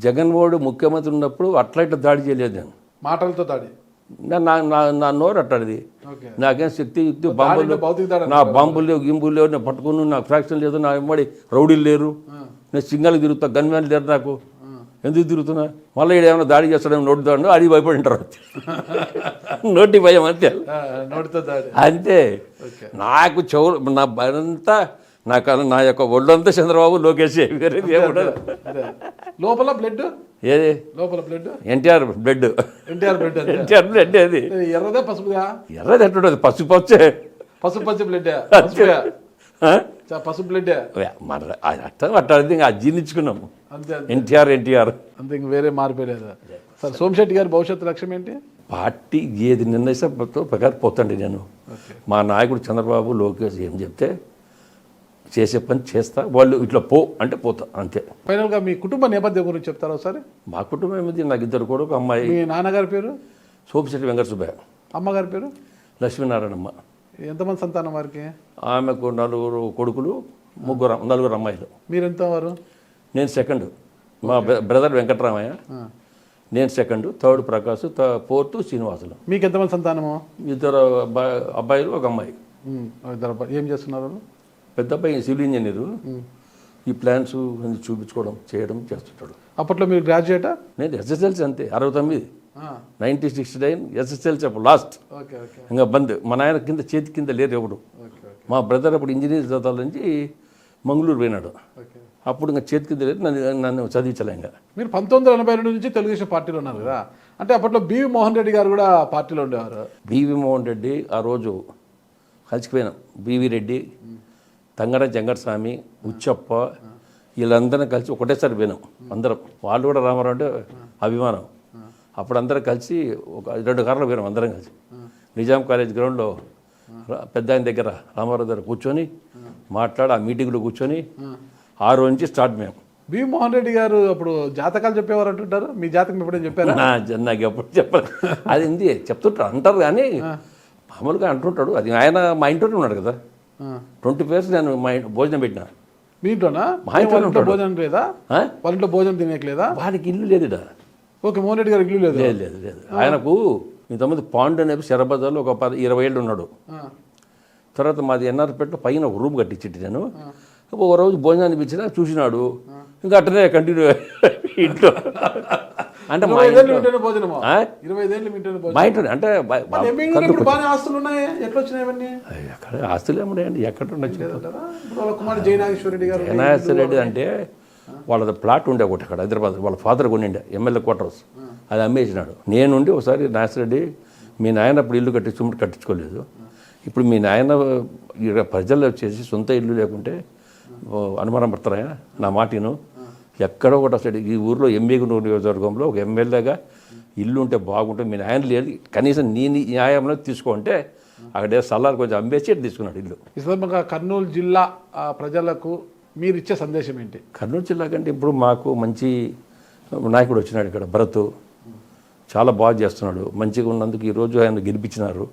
జగన్మోహన్ ముఖ్యమంత్రి ఉన్నప్పుడు అట్లా ఇట్లా దాడి చేయలేదు. నేను మాటలతో దాడి, నా నోరు అట్టాడిది. నాకేం శక్తి యుక్తి బాంబులు, నా బాంబులు లేవు, గింబులు లేవు, నేను పట్టుకుని నాకు ఫ్రాక్షన్ లేదు, నా వెంబడి రౌడీలు లేరు, నేను సింగల్ తిరుగుతా, గన్మ్యాన్ లేరు నాకు, ఎందుకు తిరుగుతున్నా? మళ్ళీ ఏమైనా దాడి చేస్తాడేమో నోటి దాడు అది భయపడి ఉంటారు. నోటి భయం అంతే, అంతే. నాకు చెవులు నా భయంతా నా యొక్క ఒళ్ళంతా చంద్రబాబు లోకేష్, వేరే లోపల బ్లడ్, ఏది లోపల blood NTR blood, NTR blood. అది ఎర్రదే పసుపుగా? ఎర్రది ఎట్లుంటుంది, పసుపు పచ్చే, పసుపు పచ్చి బ్లడ్, పసుపు బ్లడ్. అట్టాడితే ఇంకా జీర్ణించుకున్నాము. ఎన్టీఆర్ అంతే, ఇంక వేరే మార్పేలేదు. సార్, సోమశెట్టి గారి భవిష్యత్తు లక్ష్యం ఏంటి? పార్టీ ఏది నిర్ణయిస్తే ప్రకారం పోతాండి నేను. మా నాయకుడు చంద్రబాబు లోకేష్ ఏం చెప్తే చేసే పని చేస్తా, వాళ్ళు ఇట్లా పో అంటే పోతా, అంతే. ఫైనల్గా మీ కుటుంబ నేపథ్యం గురించి చెప్తారా ఒకసారి? మా కుటుంబం ఏమిది, నాకు ఇద్దరు కొడుకు, అమ్మాయి. మీ నాన్నగారి పేరు? సోపిశెట్టి వెంకట సుబ్బయ్య. అమ్మగారి పేరు? లక్ష్మీనారాయణమ్మ. ఎంతమంది సంతానం వారికి? ఆమెకు 4 కొడుకులు, 4 అమ్మాయిలు. మీరెంత వారు? నేను సెకండ్, మా బ్రదర్ వెంకటరామయ్య, నేను second, third Prakash, fourth Srinivasulu. మీకు ఎంతమంది సంతానము? 2 అబ్బాయిలు, 1 అమ్మాయి. ఏం చేస్తున్నారు? పెద్ద అబ్బాయి సివిల్ ఇంజనీరు, ఈ ప్లాన్స్ చూపించుకోవడం చేయడం చేస్తుంటాడు. అప్పట్లో మీరు గ్రాడ్యుయేటా? నేను ఎస్ఎస్ఎల్సీ అంతే, 69, 1969 ఎస్ఎస్ఎల్సీ అప్పుడు లాస్ట్. ఇంకా బంద్. మా నాయన కింద చేతి కింద లేరు ఎవడు. మా బ్రదర్ అప్పుడు ఇంజనీరింగ్ చదవాల నుంచి మంగళూరు పోయినాడు. అప్పుడు ఇంకా చేతి కింద లేదు, నన్ను చదివించలే. ఇంకా మీరు 1982 నుంచి తెలుగుదేశం పార్టీలో ఉన్నారు కదా, అంటే అప్పట్లో బివి మోహన్ రెడ్డి గారు కూడా పార్టీలో ఉండేవారు. బివి మోహన్ రెడ్డి ఆ రోజు కలిసిపోయినాం. బివి రెడ్డి, తంగడ వెంకటస్వామి, ఉచ్చప్ప, వీళ్ళందరం కలిసి ఒకటేసారి పోయినాం అందరం. వాళ్ళు కూడా రామారావు అంటే అభిమానం. అప్పుడు అందరం కలిసి ఒక 2 కార్లు పోయినాం అందరం కలిసి. నిజాం కాలేజ్ గ్రౌండ్లో పెద్ద ఆయన దగ్గర రామారావు దగ్గర కూర్చొని మాట్లాడి ఆ మీటింగ్లో కూర్చొని ఆ రోజు నుంచి స్టార్ట్ మేము. బివి మోహన్ రెడ్డి గారు అప్పుడు జాతకాలు చెప్పేవారు అంటుంటారు, మీ జాతకం ఎప్పుడైనా చెప్పారా? నాకు ఎప్పుడు చెప్పారు, అది ఏంది చెప్తుంటారు అంటారు కానీ మామూలుగా అంటుంటాడు. అది ఆయన మా ఇంట్లోనే ఉన్నాడు కదా, 20 పేర్స్ నేను మా భోజనం పెట్టినా. మీ ఇంట్లోనా? మా ఇంట్లో భోజనం లేదా? వాళ్ళ ఇంట్లో భోజనం తినేయలేదా? వాడికి ఇల్లు లేదు. ఓకే, మోహన్ రెడ్డి గారు ఇల్లు లేదు? లేదు లేదు. ఆయనకు ఇంతమంది పాండు అనే శరబజార్లో ఒక 20 ఏళ్ళు ఉన్నాడు. తర్వాత మాది ఎన్ఆర్పేటలో పైన ఒక రూమ్ కట్టించిట్టి నేను. ఒక రోజు భోజనాన్ని ఇచ్చినా చూసినాడు, ఇంకా అట్టనే కంటిన్యూ ఇంట్లో. అంటే మా ఇంట్లో అంటే ఎక్కడ ఆస్తులు ఏమున్నాయండి, ఎక్కడ ఉండొచ్చు. జయనాగేశ్వర రెడ్డి అంటే వాళ్ళ ప్లాట్ ఉండే ఒకటి అక్కడ హైదరాబాద్, వాళ్ళ ఫాదర్ కొనిండే ఎమ్మెల్యే క్వార్టర్స్, అది అమ్మేసినాడు. నేనుండి ఒకసారి నాగేశ్వరరెడ్డి, మీ నాయన అప్పుడు ఇల్లు కట్టించుకోలేదు, ఇప్పుడు మీ నాయన ప్రజల్లో వచ్చేసి సొంత ఇల్లు లేకుంటే అనుమానం పడతారా నా మాటను? ఎక్కడో ఒకటి అసలు ఈ ఊర్లో ఎంబీగుంటూరు నియోజకవర్గంలో ఒక ఎమ్మెల్యేగా ఇల్లు ఉంటే బాగుంటుంది, మీ నాయన లేదు, కనీసం నీ న్యాయంలో తీసుకోంటే అక్కడ సలాలు కొంచెం అమ్మేసి తీసుకున్నాడు ఇల్లు. ఈ కర్నూలు జిల్లా ప్రజలకు మీరు ఇచ్చే సందేశం ఏంటి? కర్నూలు జిల్లా కంటే ఇప్పుడు మాకు మంచి నాయకుడు వచ్చినాడు ఇక్కడ, భరత్ చాలా బాగా చేస్తున్నాడు. మంచిగా ఉన్నందుకు ఈరోజు ఆయన గెలిపించినారు.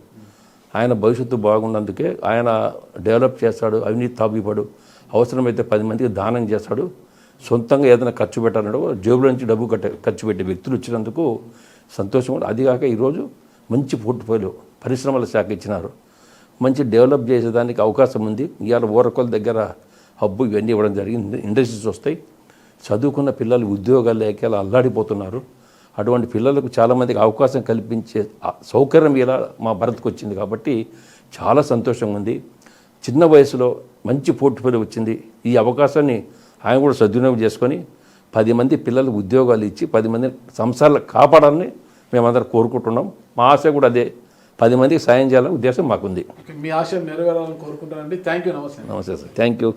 ఆయన భవిష్యత్తు బాగున్నందుకే ఆయన డెవలప్ చేస్తాడు, అవినీతి తాపిపడు, అవసరమైతే 10 మందికి దానం చేస్తాడు, సొంతంగా ఏదైనా ఖర్చు పెట్టాలంటే జేబులో నుంచి డబ్బు ఖర్చు పెట్టే వ్యక్తులు వచ్చినందుకు సంతోషం. అదిగాక ఈరోజు మంచి పోర్ట్ఫోలియో పరిశ్రమల శాఖ ఇచ్చినారు, మంచి డెవలప్ చేసేదానికి అవకాశం ఉంది. ఇవాళ ఊరకొల దగ్గర హబ్బు ఇవన్నీ ఇవ్వడం జరిగింది, ఇండస్ట్రీస్ వస్తాయి. చదువుకున్న పిల్లలు ఉద్యోగాలు లేక అల్లాడిపోతున్నారు. అటువంటి పిల్లలకు చాలామందికి అవకాశం కల్పించే సౌకర్యం ఇలా మా భరత్కు వచ్చింది కాబట్టి చాలా సంతోషంగా ఉంది. చిన్న వయసులో మంచి పోర్ట్ఫోలియో వచ్చింది. ఈ అవకాశాన్ని ఆయన కూడా సద్వినియోగం చేసుకొని 10 మంది పిల్లలకు ఉద్యోగాలు ఇచ్చి 10 మంది సంసారాలు కాపాడాలని మేమందరం కోరుకుంటున్నాం. మా ఆశ కూడా అదే, 10 మందికి సాయం చేయాలనే ఉద్దేశం మాకుంది. మీ ఆశయం నెరవేరాలని కోరుకుంటానండి. Thank you. నమస్తే. నమస్తే సార్, థ్యాంక్ యూ.